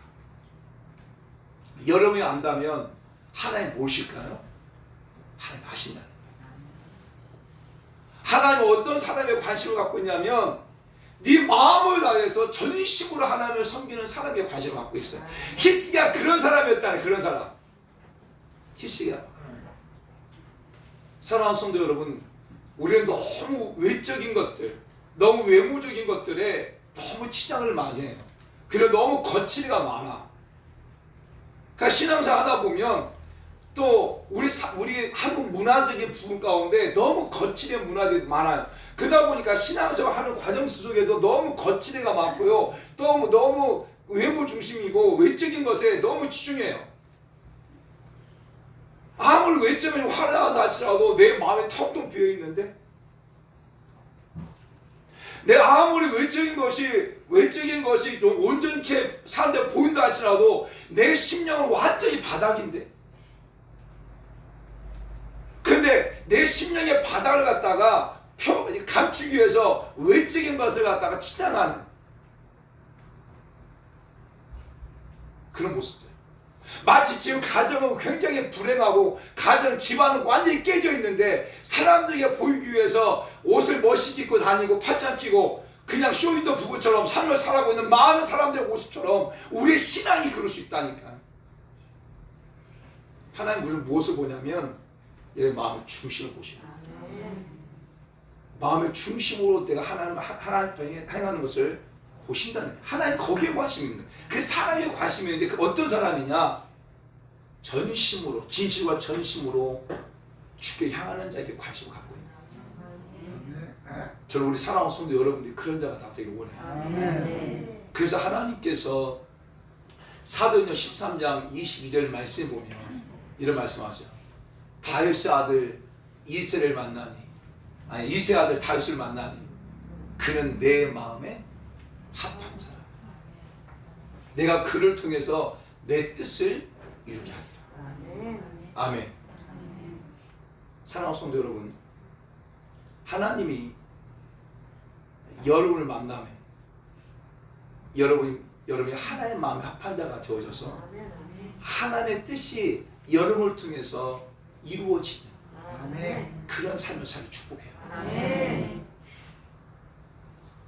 여러분이 안다면 하나님 무엇일까요? 하나님 아신다는 거예요. 하나님은 어떤 사람에 관심을 갖고 있냐면 네 마음을 다해서 전심으로 하나님을 섬기는 사람에 관심을 갖고 있어요. 히스기야 그런 사람이었다네. 그런 사람. 히스기야. 사랑하는 성도 여러분, 우리는 너무 외적인 것들, 너무 외모적인 것들에 너무 치장을 많이 해요. 그리고 너무 거칠이가 많아. 그러니까 신앙생활 하다 보면 또 우리 한국 문화적인 부분 가운데 너무 거칠의 문화들이 많아요. 그러다 보니까 신앙생활 하는 과정 속에서 너무 거칠애가 많고요. 너무 외모 중심이고 외적인 것에 너무 치중해요. 아무리 외적인 화려하다 할지라도 내 마음에 텅텅 비어 있는데, 내가 아무리 외적인 것이 좀 온전케 사는데 보인다 할지라도 내 심령은 완전히 바닥인데, 그런데 내 심령의 바닥을 갖다가 감추기 위해서 외적인 것을 갖다가 치장하는 그런 모습들. 마치 지금 가정은 굉장히 불행하고 가정 집안은 완전히 깨져 있는데 사람들에게 보이기 위해서 옷을 멋있게 입고 다니고 팔짱 끼고 그냥 쇼윈도 부부처럼 삶을 살아가고 있는 많은 사람들의 모습처럼 우리의 신앙이 그럴 수 있다니까. 하나님 우리는 무엇을 보냐면 내 마음의 중심을 보시는 거예요. 마음의 중심으로 내가 하나님 행하는 것을 보신다는 거예요. 하나님 거기에 관심이 있는 거예요. 그 사람에 관심이 있는데 그 어떤 사람이냐? 전심으로, 진실과 전심으로 주께 향하는 자에게 관심을 갖고 있는 거예요. 저는 우리 사랑하는 성도 여러분들이 그런 자가 다 되길 원해요. 그래서 하나님께서 사도행전 13장 22절 말씀에 보면 이런 말씀하세요. 다윗의 아들 이새를 만나니, 이새의 아들 다윗을 만나니 그는 내 마음에 합한 사람. 내가 그를 통해서 내 뜻을 이루게 하리라. 아멘. 사랑하는 성도 여러분, 하나님이 여러분을 만나면 여러분이 하나님의 마음에 합한 자가 되어져서 하나님의 뜻이 여러분을 통해서 이루어지는 그런 삶을 살기 축복해요.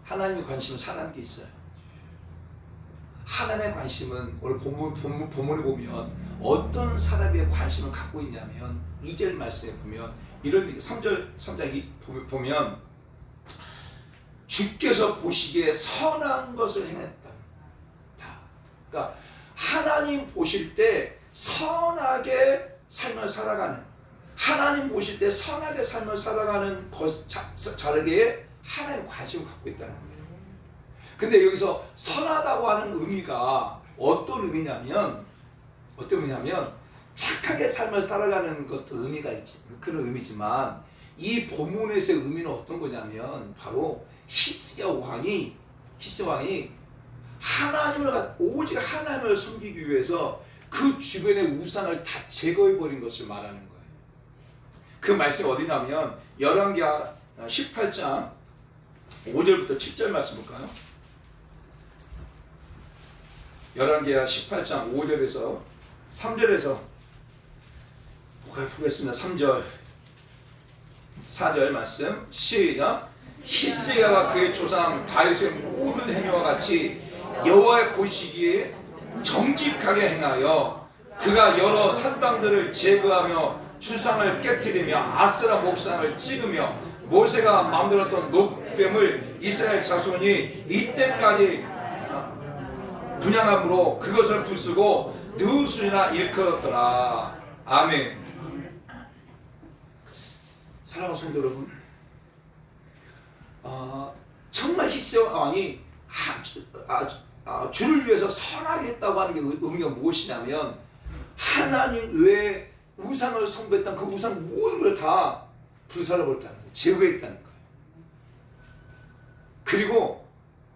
하나님의 관심은 사람에게 있어요. 하나님의 관심은 오늘 본문에 보면 어떤 사람의 관심을 갖고 있냐면 2절 말씀에 보면 이런 3장에 보면 주께서 보시기에 선한 것을 행했다. 그러니까 하나님 보실 때 선하게 삶을 살아가는, 하나님 보실 때 선하게 삶을 살아가는 자에게 하나님 관심을 갖고 있다는 거예요. 근데 여기서 선하다고 하는 의미가 어떤 의미냐면 착하게 삶을 살아가는 것도 의미가 있지, 그런 의미지만 이 본문에서의 의미는 어떤 거냐면 바로 히스기야 왕이 오직 하나님을 섬기기 위해서 그 주변의 우상을 다 제거해버린 것을 말하는 거예요. 그 말씀이 어디냐면 열왕기하 18장 5절부터 7절 말씀 볼까요? 열왕기하 18장 5절에서 3절에서 보겠습니다. 3절 4절 말씀 시작. 히스기야가 그의 조상 다윗의 모든 행위와 같이 여호와의 보시기에 정직하게 행하여 그가 여러 산당들을 제거하며 주상을 깨뜨리며 아세라 목상을 찍으며 모세가 만들었던 노뱀을 이스라엘 자손이 이때까지 분양함으로 그것을 부수고 누수이나 일컬었더라. 아멘. 사랑하는 성도 여러분, 정말 히스기야 왕이 주를 위해서 선하게 했다고 하는 게 의미가 무엇이냐면 하나님 외에 우상을 숭배했던 그 우상 모든 걸 다 불살라버렸다는 거예요. 제거했다는 거예요. 그리고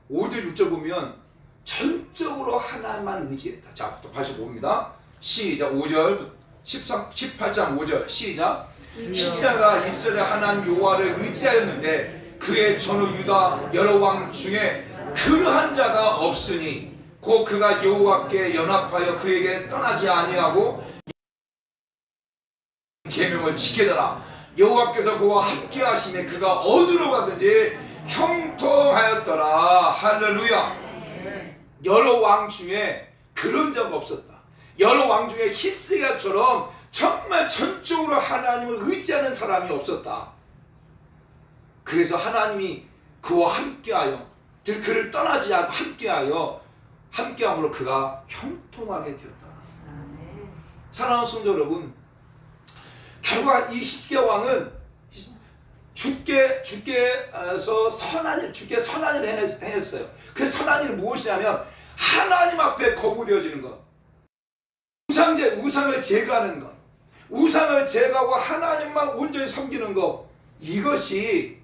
5절 6절 보면 전적으로 하나님만 의지했다. 자, 또 85입니다. 시작. 5절 18장 5절 시작. 히스기야가 이스라엘 하나님 여호와를 의지하였는데 그의 전후 유다 여러 왕 중에 그러한 자가 없으니 곧 그가 여호와께 연합하여 그에게 떠나지 아니하고 계명을 지키더라. 여호와께서 그와 함께 하심에 그가 어디로 가든지 형통하였더라. 할렐루야. 여러 왕 중에 그런 자가 없었다. 여러 왕 중에 히스기야처럼 정말 전적으로 하나님을 의지하는 사람이 없었다. 그래서 하나님이 그와 함께하여 그를 떠나지 않고 함께함으로 그가 형통하게 되었다. 사랑하는 성도 여러분, 결국 이 히스기야 왕은 주께서 주께 선한 일을 행했어요. 그 선한 일은 무엇이냐면 하나님 앞에 거부되어지는 것, 우상을 제거하는 것, 우상을 제거하고 하나님만 온전히 섬기는 것, 이것이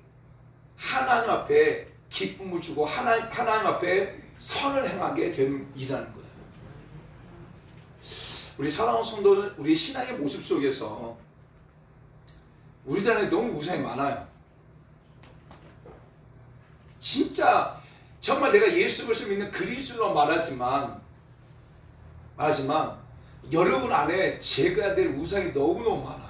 하나님 앞에 기쁨을 주고 하나님 앞에 선을 행하게 된 일이라는 거예요. 우리 사랑하는 성도는 우리 신앙의 모습 속에서 우리들 안에 너무 우상이 많아요. 진짜 정말 내가 예수 그리스도 믿는 그리스도로 말하지만 여러분 안에 제거해야 될 우상이 너무너무 많아요.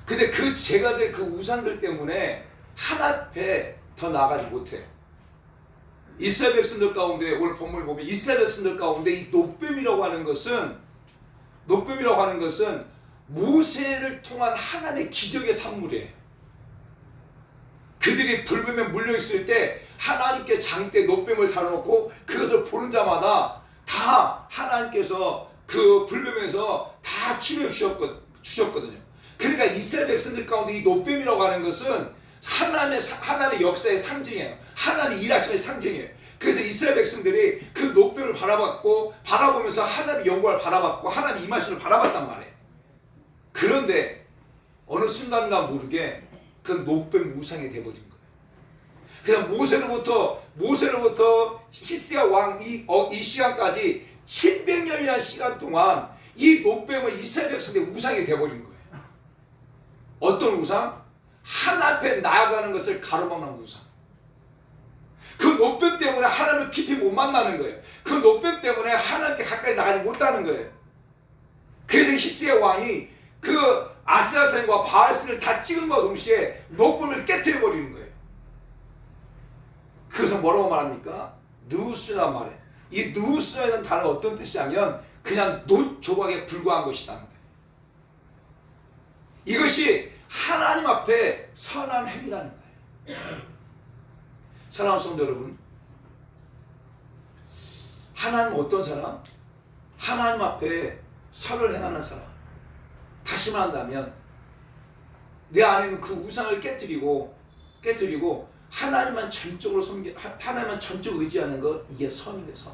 근데 그 제거해야 될 그 우상들 때문에 하나님 앞에 더 나아가지 못해요. 이스라엘 백성들 가운데 오늘 본문을 보면 이스라엘 백성들 가운데 이 노뱀이라고 하는 것은 모세를 통한 하나님의 기적의 산물이에요. 그들이 불뱀에 물려있을 때 하나님께 장대 노뱀을 달아놓고 그것을 보는 자마다 다 하나님께서 그 불뱀에서 다 치료해 주셨거든요. 그러니까 이스라엘 백성들 가운데 이 노뱀이라고 하는 것은 하나님의 역사의 상징이에요. 하나님의 일하심의 상징이에요. 그래서 이스라엘 백성들이 그 노뱀을 바라보면서 하나님의 영광을 바라봤고 하나님의 임하심을 바라봤단 말이에요. 그런데 어느 순간과 모르게 그 노뱀 우상이 되어버린 거예요. 그냥 모세로부터 히스기야 왕 이 시간까지 700년이라는 시간 동안 이 노뱀은 이스라엘 백성들의 우상이 되어버린 거예요. 어떤 우상? 하나님 앞에 나아가는 것을 가로막는 우상. 그 노뱀 때문에 하나님을 깊이 못 만나는 거예요. 그 노뱀 때문에 하나님께 가까이 나가지 못하는 거예요. 그래서 히스기야 왕이 그 아세라산과 바알산을 다 찍은 것과 동시에 노뱀을 깨뜨려 버리는 거예요. 그래서 뭐라고 말합니까? 누수란 말이에요. 이 누수라는 단어는 어떤 뜻이냐면 그냥 노 조각에 불과한 것이라는 거예요. 이것이 하나님 앞에 선한 행위라는 거예요. 사랑하는 성도 여러분, 하나님은 어떤 사람? 하나님 앞에 선을 행하는 사람. 다시 말한다면 내 안에 있는 그 우상을 깨뜨리고 하나님만 전적으로 하나님만 전적으로 의지하는 것, 이게 선이에요. 선.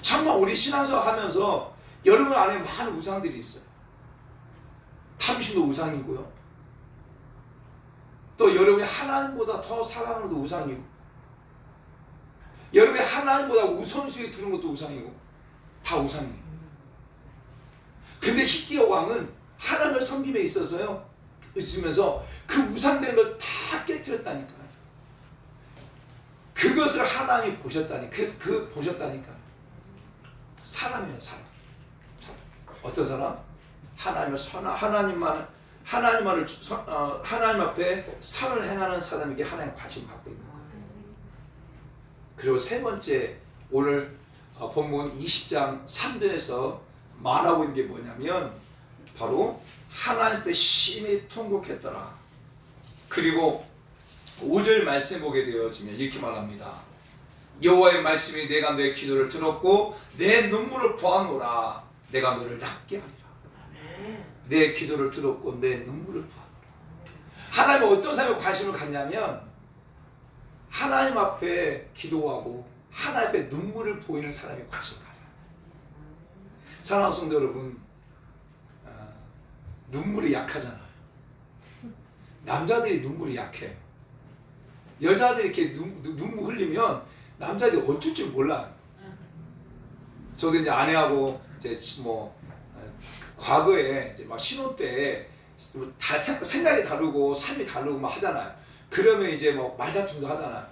정말 우리 신앙생활 하면서 여러분 안에 많은 우상들이 있어요. 탐심도 우상이고요. 또 여러분이 하나님보다 더 사랑하는 것도 우상이고, 여러분이 하나님보다 우선순위에 두는 것도 우상이고, 다 우상이에요. 근데 히스기야 왕은 하나님을 섬김에 있으면서 그 우상되는 걸 다 깨뜨렸다니까요. 그것을 하나님이 보셨다니. 그래서 보셨다니까요. 사람이에요, 사람. 어떤 사람? 하나님 앞에 선을 행하는 사람에게 하나님 관심 받고 있는 거예요. 그리고 세 번째, 오늘 본문 20장 3절에서 말하고 있는 게 뭐냐면 바로 하나님 앞에 심히 통곡했더라. 그리고 5절 말씀 보게 되어지면 이렇게 말합니다. 여호와의 말씀이 내가 내 기도를 들었고 내 눈물을 보았노라. 내가 너를 낫게 하리라. 내 기도를 들었고 내 눈물을 보았노라. 하나님은 어떤 사람에 관심을 갖냐면 하나님 앞에 기도하고 하나님 앞에 눈물을 보이는 사람에 관심을 가져요. 사랑하는 성도 여러분, 눈물이 약하잖아요. 남자들이 눈물이 약해요. 여자들이 이렇게 눈물 흘리면 남자들이 어쩔 줄 몰라요. 저도 이제 아내하고 이제 과거에 이제 막 신혼 때 다 생각이 다르고 삶이 다르고 막 하잖아요. 그러면 이제 뭐 말다툼도 하잖아요.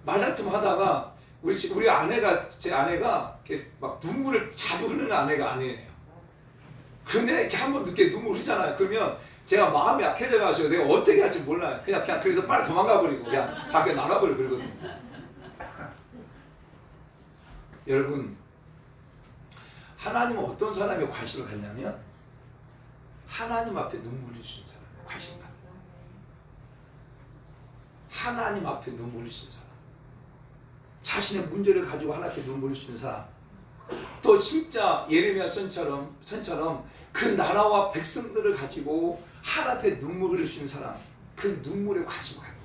말다툼 하다가 우리 아내가 제 아내가 이렇게 막 눈물을 자주 흐르는 아내가 아니에요. 근데 이렇게 한번 늦게 눈물 흘리잖아요. 그러면 제가 마음이 약해져 가지고 내가 어떻게 할지 몰라요. 그냥 그래서 빨리 도망가 버리고 그냥 밖에 나가 버리고 그러거든요. 여러분, 하나님은 어떤 사람에 관심을 갖냐면 하나님 앞에 눈물 흘리는 사람에 관심을 갖는 거예요. 하나님 앞에 눈물 흘리는 사람, 자신의 문제를 가지고 하나님 앞에 눈물 흘리는 사람, 또 진짜 예레미야 선처럼 그 나라와 백성들을 가지고 하나님 앞에 눈물 흘릴 수 있는 사람, 그 눈물에 관심을 갖는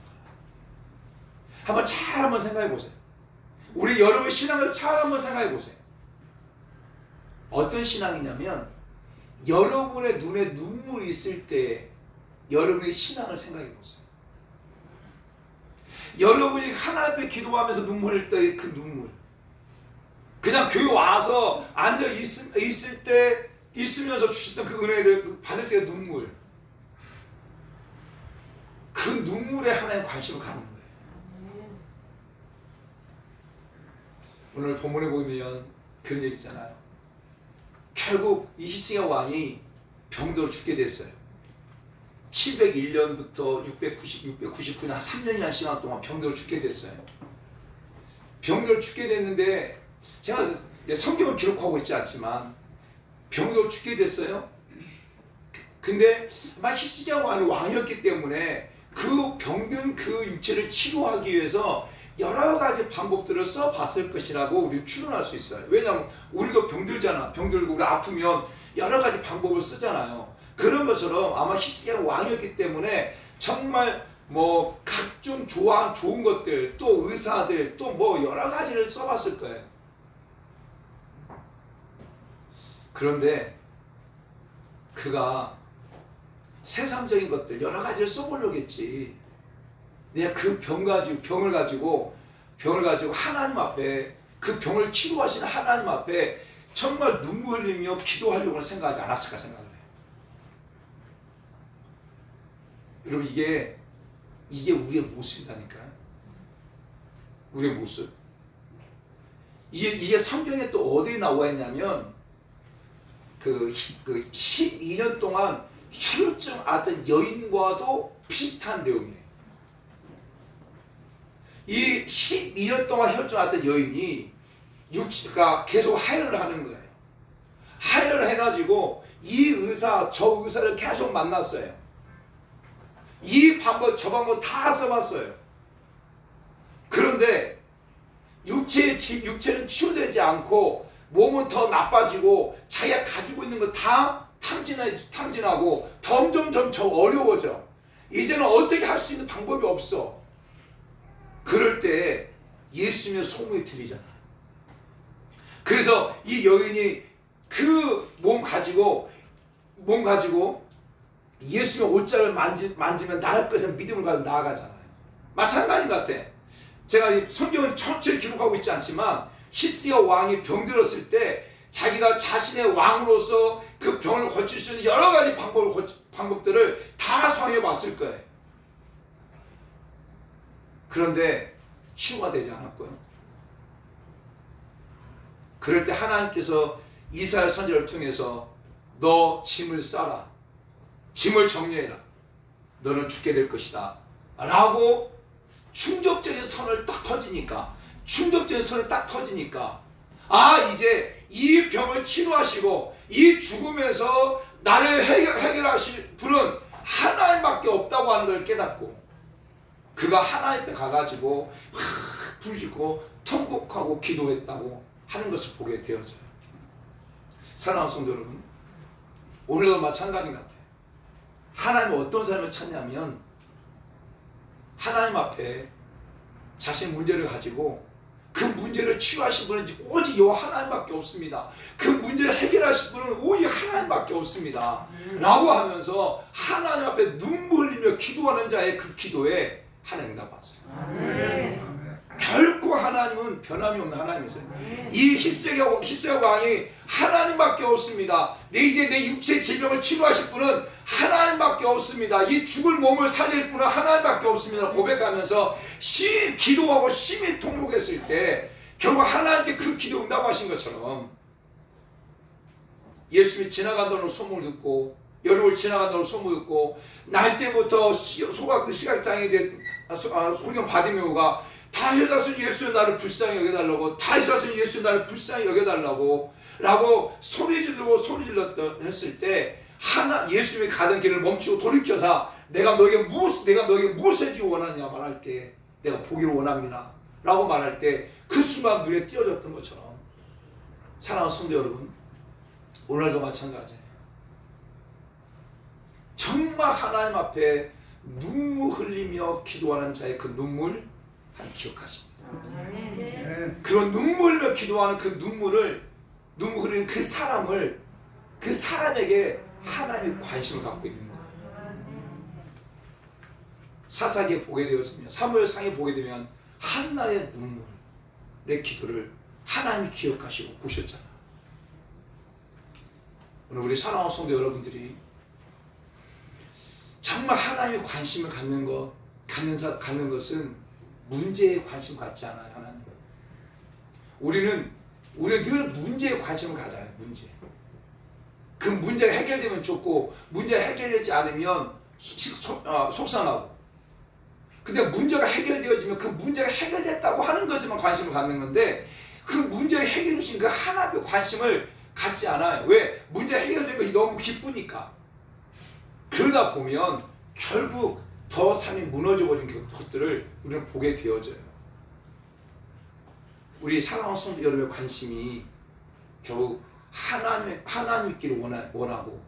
거예요. 한번 생각해 보세요. 우리 여러분의 신앙을 잘 한번 생각해 보세요. 어떤 신앙이냐면 여러분의 눈에 눈물이 있을 때 여러분의 신앙을 생각해 보세요. 여러분이 하나님 앞에 기도하면서 눈물 흘릴 때 그 눈물, 그냥 교회 와서 앉아 있을 때 있으면서 주셨던 그 은혜를 받을 때 눈물, 그 눈물에 하나님 관심을 갖는 거예요. 오늘 본문에 보면 그런 얘기잖아요. 결국 이 히스기야 왕이 병들어 죽게 됐어요. 701년부터 699년 한 3년이라는 시간 동안 병들어 죽게 됐어요. 병들어 죽게 됐는데 제가 성경을 기록하고 있지 않지만 병들어 죽게 됐어요. 근데 아마 히스기야 왕이 왕이었기 때문에 그 병든 그 육체를 치료하기 위해서 여러 가지 방법들을 써봤을 것이라고 우리 추론할 수 있어요. 왜냐하면 우리도 병들잖아. 병들고 우리 아프면 여러 가지 방법을 쓰잖아요. 그런 것처럼 아마 히스기야 왕이었기 때문에 정말 뭐 각종 좋은 것들, 또 의사들, 또 뭐 여러 가지를 써봤을 거예요. 그런데 그가 세상적인 것들 여러 가지를 써보려겠지. 내가 그 병을 가지고 하나님 앞에, 그 병을 치료하시는 하나님 앞에 정말 눈물 흘리며 기도하려고 생각하지 않았을까 생각을 해요. 여러분, 이게 우리의 모습이라니까요. 우리의 모습. 이게 성경에 또 어디에 나와 있냐면 그 12년 동안 혈루증 앓던 여인과도 비슷한 내용이에요. 이 12년 동안 혈루증 앓던 여인이 그러니까 계속 하혈을 하는 거예요. 하혈을 해가지고 이 의사 저 의사를 계속 만났어요. 이 방법 저 방법 다 써봤어요. 그런데 육체는 치유되지 않고 몸은 더 나빠지고 자기가 가지고 있는 거 다 탕진하고 점점 어려워져. 이제는 어떻게 할 수 있는 방법이 없어. 그럴 때 예수님의 소문이 들리잖아. 그래서 이 여인이 그 몸 가지고 예수님의 옷자를 만지면 나을 것을 믿음을 가지고 나아가잖아요. 마찬가지 같아. 제가 성경을 전체를 기록하고 있지 않지만 히스기야 왕이 병들었을 때 자기가 자신의 왕으로서 그 병을 고칠 수 있는 여러 가지 방법들을 다 사용해 봤을 거예요. 그런데 치유가 되지 않았고요. 그럴 때 하나님께서 이사야 선지자를 통해서 너 짐을 싸라, 짐을 정리해라, 너는 죽게 될 것이다 라고 충격적인 선을 딱 터지니까 이제 이 병을 치료하시고 이 죽음에서 나를 해결하실 분은 하나님밖에 없다고 하는 걸 깨닫고 그가 하나님 앞에 가가지고 막 부르짖고 통곡하고 기도했다고 하는 것을 보게 되어져요. 사랑하는 성도 여러분, 오늘도 마찬가지 같아요. 하나님은 어떤 사람을 찾냐면 하나님 앞에 자신 문제를 가지고 그 문제를 치유하신 분은 오직 여호와 하나님밖에 없습니다. 그 문제를 해결하신 분은 오직 하나님밖에 없습니다. 라고 하면서 하나님 앞에 눈물 흘리며 기도하는 자의 그 기도에 하나님 응답하세요. 결코 하나님은 변함이 없는 하나님이세요. 이 히스기야 왕이 하나님밖에 없습니다. 이제 내 육체의 질병을 치료하실 분은 하나님밖에 없습니다. 이 죽을 몸을 살릴 분은 하나님밖에 없습니다. 고백하면서 심히 기도하고 심히 통곡했을 때 결국 하나님께 그 기도 응답하신 것처럼 예수님이 지나간다는 소문을 듣고 여름을 지나간다는 소문을 듣고 날 때부터 시각장애 된 소경 바디메오가 다윗아선 예수 나를 불쌍히 여겨달라고 다윗아선 예수 나를 불쌍히 여겨달라고 라고 소리 질렀던 했을 때 예수님이 가던 길을 멈추고 돌이켜서 내가 너에게 무엇을 주기 원하냐 말할 때 내가 보기를 원합니다 라고 말할 때 그 순간 눈에 띄어졌던 것처럼 사랑하는 성도 여러분, 오늘도 마찬가지예요. 정말 하나님 앞에 눈물 흘리며 기도하는 자의 그 눈물 기억하십니다. 그런 눈물 흘리며 기도하는 그 눈물 흘리는 그 사람에게 하나님의 관심을 갖고 있는 거예요. 사사기에 보게 되어지면 사무엘상에 보게 되면 한나의 눈물의 기도를 하나님이 기억하시고 보셨잖아요. 오늘 우리 사랑하는 성도 여러분들이 정말 하나님의 관심을 갖는 것은 문제에 관심 갖지 않아요. 하나님. 우리는 늘 문제에 관심을 가져요. 문제. 그 문제가 해결되면 좋고 문제가 해결되지 않으면 속상하고. 근데 문제가 해결되어지면 그 문제가 해결됐다고 하는 것에만 관심을 갖는 건데 그 문제를 해결해 주신 그 하나님의 관심을 갖지 않아요. 왜? 문제 해결된 것이 너무 기쁘니까. 그러다 보면 결국 더 삶이 무너져버린 것들을 우리는 보게 되어져요. 우리 사랑하는 성도 여러분의 관심이 결국 하나님 있기를 원하고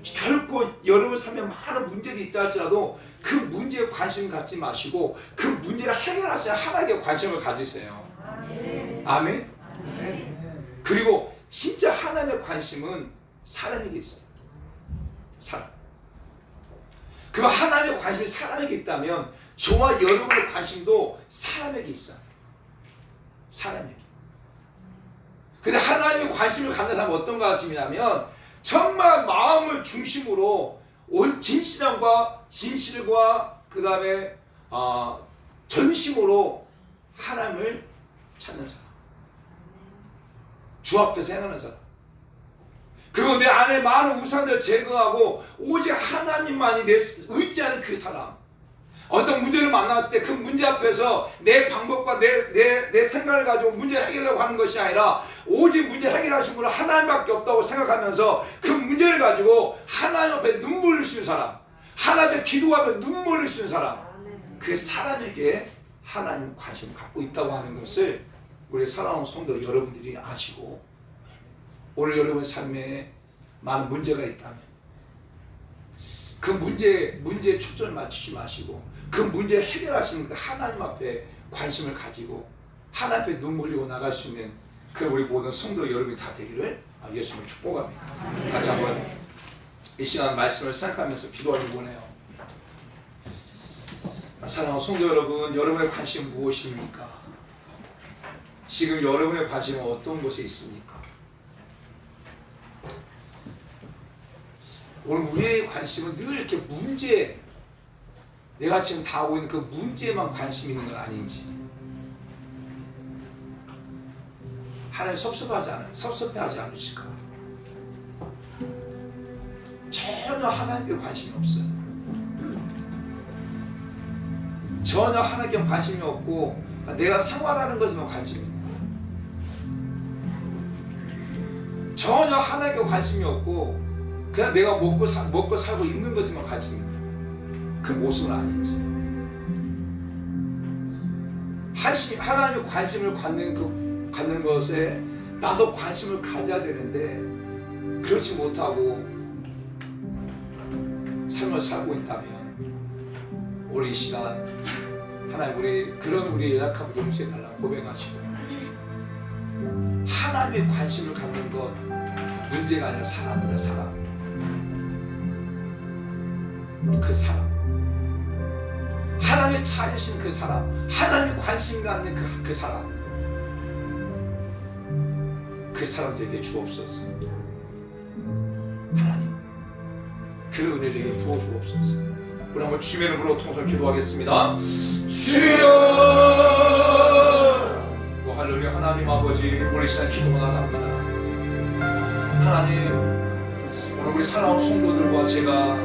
결코 여러분 삶에 많은 문제들이 있다 할지라도 그 문제에 관심 갖지 마시고 그 문제를 해결하셔야 하나님께 관심을 가지세요. 아멘. 그리고 진짜 하나님의 관심은 사람에게 있어요. 사람. 그 하나님의 관심이 사람에게 있다면 저와 여러분의 관심도 사람에게 있어요. 사람에게. 근데 하나님의 관심을 갖는 사람은 어떤 것이냐면 정말 마음을 중심으로 온 진실과 그 다음에 전심으로 하나님을 찾는 사람. 주 앞에서 행하는 사람. 그리고 내 안에 많은 우상들을 제거하고 오직 하나님만이 내 의지하는 그 사람. 어떤 문제를 만났을 때 그 문제 앞에서 내 방법과 내 생각을 가지고 문제 해결하려고 하는 것이 아니라 오직 문제 해결하신 분은 하나님밖에 없다고 생각하면서 그 문제를 가지고 하나님 앞에 눈물 흘릴 수 있는 사람, 하나님 앞에 기도하며 눈물 흘릴 수 있는 사람, 그 사람에게 하나님 관심을 갖고 있다고 하는 것을 우리 사랑하는 성도 여러분들이 아시고 오늘 여러분의 삶에 많은 문제가 있다면 그 문제에 초점을 맞추지 마시고 그 문제를 해결하시는 그 하나님 앞에 관심을 가지고 하나님 앞에 눈물 흘리고 나갈 수 있는 그 우리 모든 성도 여러분이 다 되기를 예수님을 축복합니다. 같이 한번 이 시간 말씀을 생각하면서 기도하기 원해요. 사랑하는 성도 여러분, 여러분의 관심은 무엇입니까? 지금 여러분의 관심은 어떤 곳에 있습니까? 오늘 우리의 관심은 늘 이렇게 문제, 내가 지금 다 하고 있는 그 문제에만 관심이 있는 건 아닌지. 하나님 섭섭해하지 않으실까? 전혀 하나님께 관심이 없어요. 전혀 하나님께 관심이 없고 내가 생활하는 것에만 관심이 있는 거예요. 전혀 하나님께 관심이 없고 그냥 내가 먹고 살고 있는 것에만 관심이 그 모습은 아닌지. 하나님의 관심을 갖는 것에 나도 관심을 가져야 되는데 그렇지 못하고 삶을 살고 있다면 우리 이 시간 하나님 우리 연약함을 용서해 달라고 고백하시고 하나님의 관심을 갖는 것 문제가 아니라 사람이다. 사람. 그 사람. 하나님의 찾으신 그 사람. 하나님 관심 갖는 그 사람. 그 사람 되게 주옵소서. 하나님 그 은혜를 부어 주옵소서. 우리 한번 주의 이름으로 통성 기도하겠습니다. 주여. 할렐루야. 하나님 아버지 우리 시간 기도가 나갑니다. 하나님 오늘 우리 사랑하는 성도들과 제가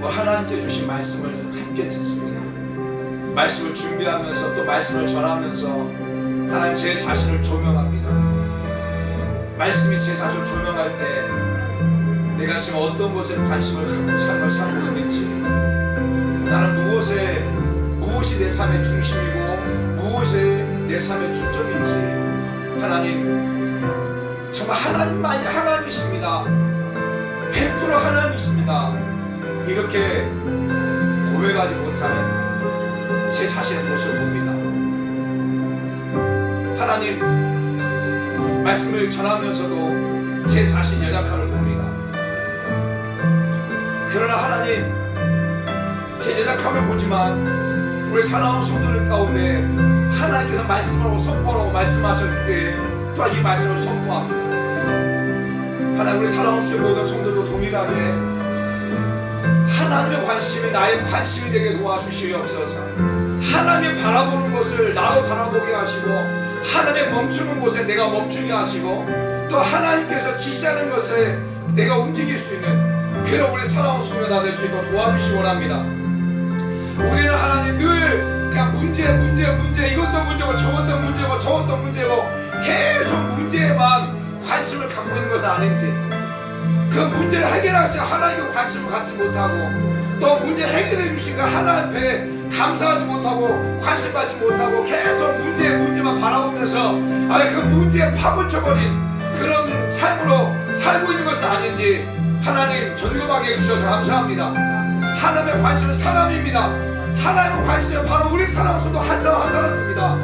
하나님께 주신 말씀을 함께 듣습니다. 말씀을 준비하면서 또 말씀을 전하면서 하나님 제 자신을 조명합니다. 말씀이 제 자신을 조명할 때 내가 지금 어떤 것에 관심을 갖고 삶을 살고 있는지, 나는 무엇이 내 삶의 중심이고 무엇이 내 삶의 초점인지, 하나님 정말 하나님만이 하나님이십니다. 100% 하나님이십니다. 이렇게 고백하지 못하는 제 자신의 모습을 봅니다. 하나님 말씀을 전하면서도 제 자신 연약함을 봅니다. 그러나 하나님 제 연약함을 보지만 우리 사랑하는 성도들 가운데 하나님께서 말씀하고 선포하라고 말씀하실 때 또한 이 말씀을 선포합니다. 하나님 우리 사랑하는 주의 모든 성도도 동일하게 하나님의 관심이 나의 관심이 되게 도와주시옵소서. 하나님의 바라보는 것을 나도 바라보게 하시고 하나님의 멈추는 곳에 내가 멈추게 하시고 또 하나님께서 지시하는 것에 내가 움직일 수 있는 그런 우리 사랑하는 성도가 될 수 있도록 도와주시기 원합니다. 우리는 하나님 늘 그냥 문제 이것도 문제고 저것도 문제고 계속 문제에만 관심을 갖고 있는 것은 아닌지, 그 문제를 해결하시는 하나님께 관심을 갖지 못하고 또 문제를 해결해 주시니까 하나님 앞에 감사하지 못하고 관심 갖지 못하고 계속 문제만 바라보면서 그 문제에 파묻혀버린 그런 삶으로 살고 있는 것은 아닌지 하나님 점검하게 해주셔서 감사합니다. 하나님의 관심은 사람입니다. 하나님의 관심은 바로 우리 사랑수도 한 사람 한 사람입니다.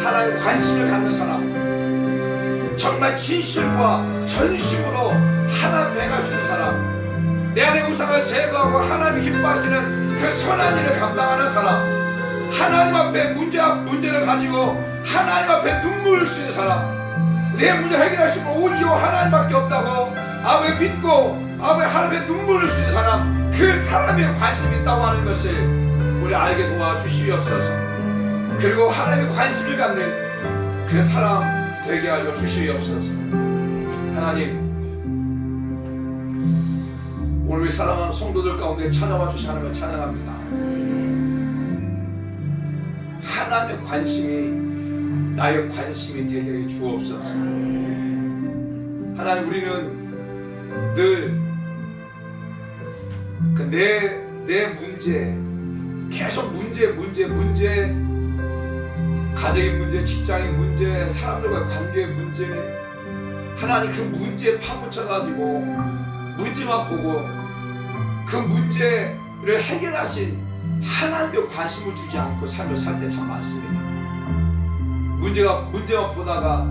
하나님의 관심을 갖는 사람, 정말 진실과 전심으로 하나님 행할 수 있는 사람, 내 안의 우상을 제거하고 하나님이 기뻐하시는 그 선한 일을 감당하는 사람, 하나님 앞에 문제를 가지고 하나님 앞에 눈물을 흘릴 수 있는 사람, 내 문제 해결할 수 있는 오직 하나님밖에 없다고 아버지 믿고 아버지 하나님의 눈물을 흘릴 수 있는 사람, 그 사람에 관심이 있다고 하는 것을 우리 알게 도와주시옵소서. 그리고 하나님의 관심을 갖는 그 사람 되게 하여 주시옵소서. 하나님 오늘 우리 사랑하는 성도들 가운데 찾아와 주신 하나님을 찬양합니다. 하나님의 관심이 나의 관심이 되게 주옵소서. 하나님 우리는 늘 내 문제, 계속 문제, 가정의 문제, 직장의 문제, 사람들과의 관계의 문제, 하나님 그 문제에 파묻혀가지고 문제만 보고 그 문제를 해결하신 하나님께 관심을 두지 않고 삶을 살 때 참 많습니다. 문제만 보다가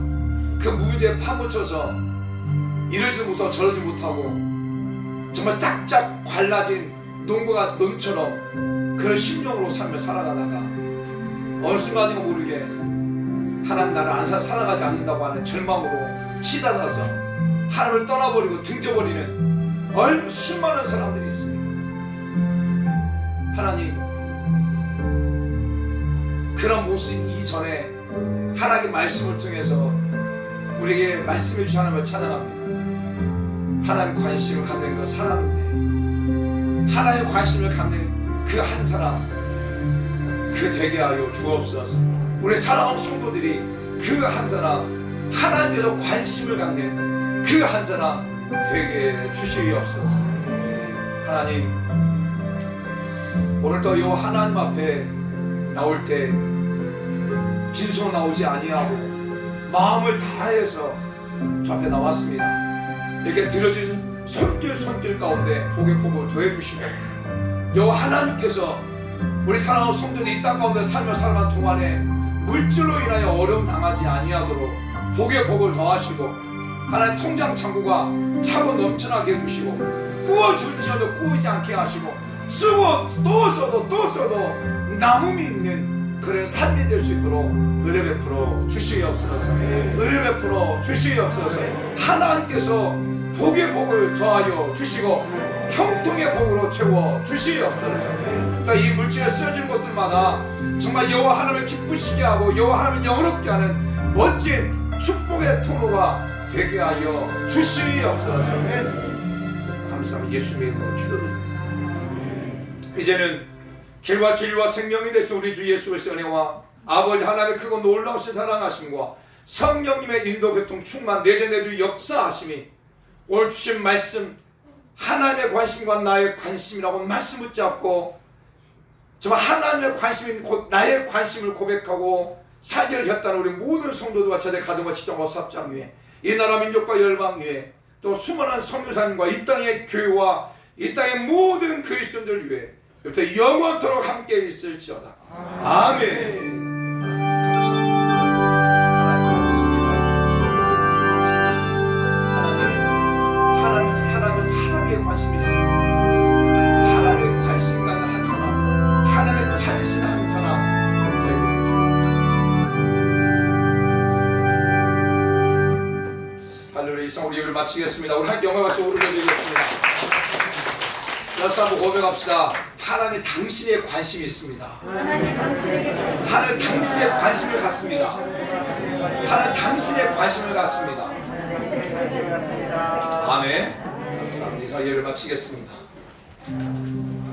그 문제에 파묻혀서 이러지도 못하고 저러지 못하고 정말 짝짝 갈라진 농처럼 그런 심령으로 삶을 살아가다가 어느 순간인가 모르게 하나님 나를 안 살아가지 않는다고 하는 절망으로 치닫아서 하나님을 떠나버리고 등져버리는 수많은 사람들이 있습니다. 하나님 그런 모습 이전에 하나님의 말씀을 통해서 우리에게 말씀해 주신 하나님을 찬양합니다. 하나님 관심을 갖는 그 사람인데 하나님의 관심을 갖는 그 한 사람 그 되게 하여 주옵소서. 우리 사랑하는 성도들이 그 한 사람, 하나님께서 관심을 갖는 그 한 사람 되게 주시옵소서. 하나님, 오늘도 이 하나님 앞에 나올 때 빈손 나오지 아니하고 마음을 다해서 주 앞에 나왔습니다. 이렇게 들어진 손길 가운데 복의 복을 더해주시고, 여 하나님께서 우리 사랑하는 성도들이 이 땅 가운데 살며 살아가는 동안에 물질로 인하여 어려움 당하지 아니하도록 복의 복을 더하시고, 하나님 통장 창고가 차고 넘쳐나게 해주시고, 구워줄지어도 구우지 않게 하시고, 쓰고 또 써도 남음이 있는 그런 삶이 될 수 있도록 은혜 베풀어 주시옵소서. 은혜 베풀어 주시옵소서. 하나님께서 복의 복을 더하여 주시고 형통의 복으로 채워 주시옵소서. 그러니까 이 물질에 쓰여진 것들마다 정말 여호와 하나님을 기쁘시게 하고 여호와 하나님을 영원롭게 하는 멋진 축복의 통로가 되게 하여 주시옵소서. 감사합니다. 예수님의 이름으로 기도드립니다. 이제는 길과 진리와 생명이 되신 우리 주 예수 그리스도의 은혜와 아버지 하나님의 크고 놀라우신 사랑하심과 성령님의 인도 교통 충만 내재내주 역사하심이 오늘 주신 말씀, 하나님의 관심과 나의 관심이라고 말씀 붙잡고 정말 하나님의 관심인 곧 나의 관심을 고백하고 살기를 했다는 우리 모든 성도들과 저들 가정과 직장과 사업장 위에, 이 나라 민족과 열방 위에, 또 수많은 선교사님과 이 땅의 교회와 이 땅의 모든 그리스도인들 위해 부터 영원토록 함께 있을지어다. 아멘. 하나님은 사랑에 관심이 있습니다. 하나님의 관심 갖는 한 사람, 하나님의 찾으시는 한 사람 되게 주옵소서. 할렐루야. 이상 우리 예배를 마치겠습니다. 우리 함께 영광과 박수 올려드리겠습니다. 여러분 한번 고백합시다. 하나님 당신의 관심이 있습니다. 하나님 당신의 관심을 갖습니다. 하나님 당신의 관심을 갖습니다. 아멘. 감사합니다. 예배를 마치겠습니다.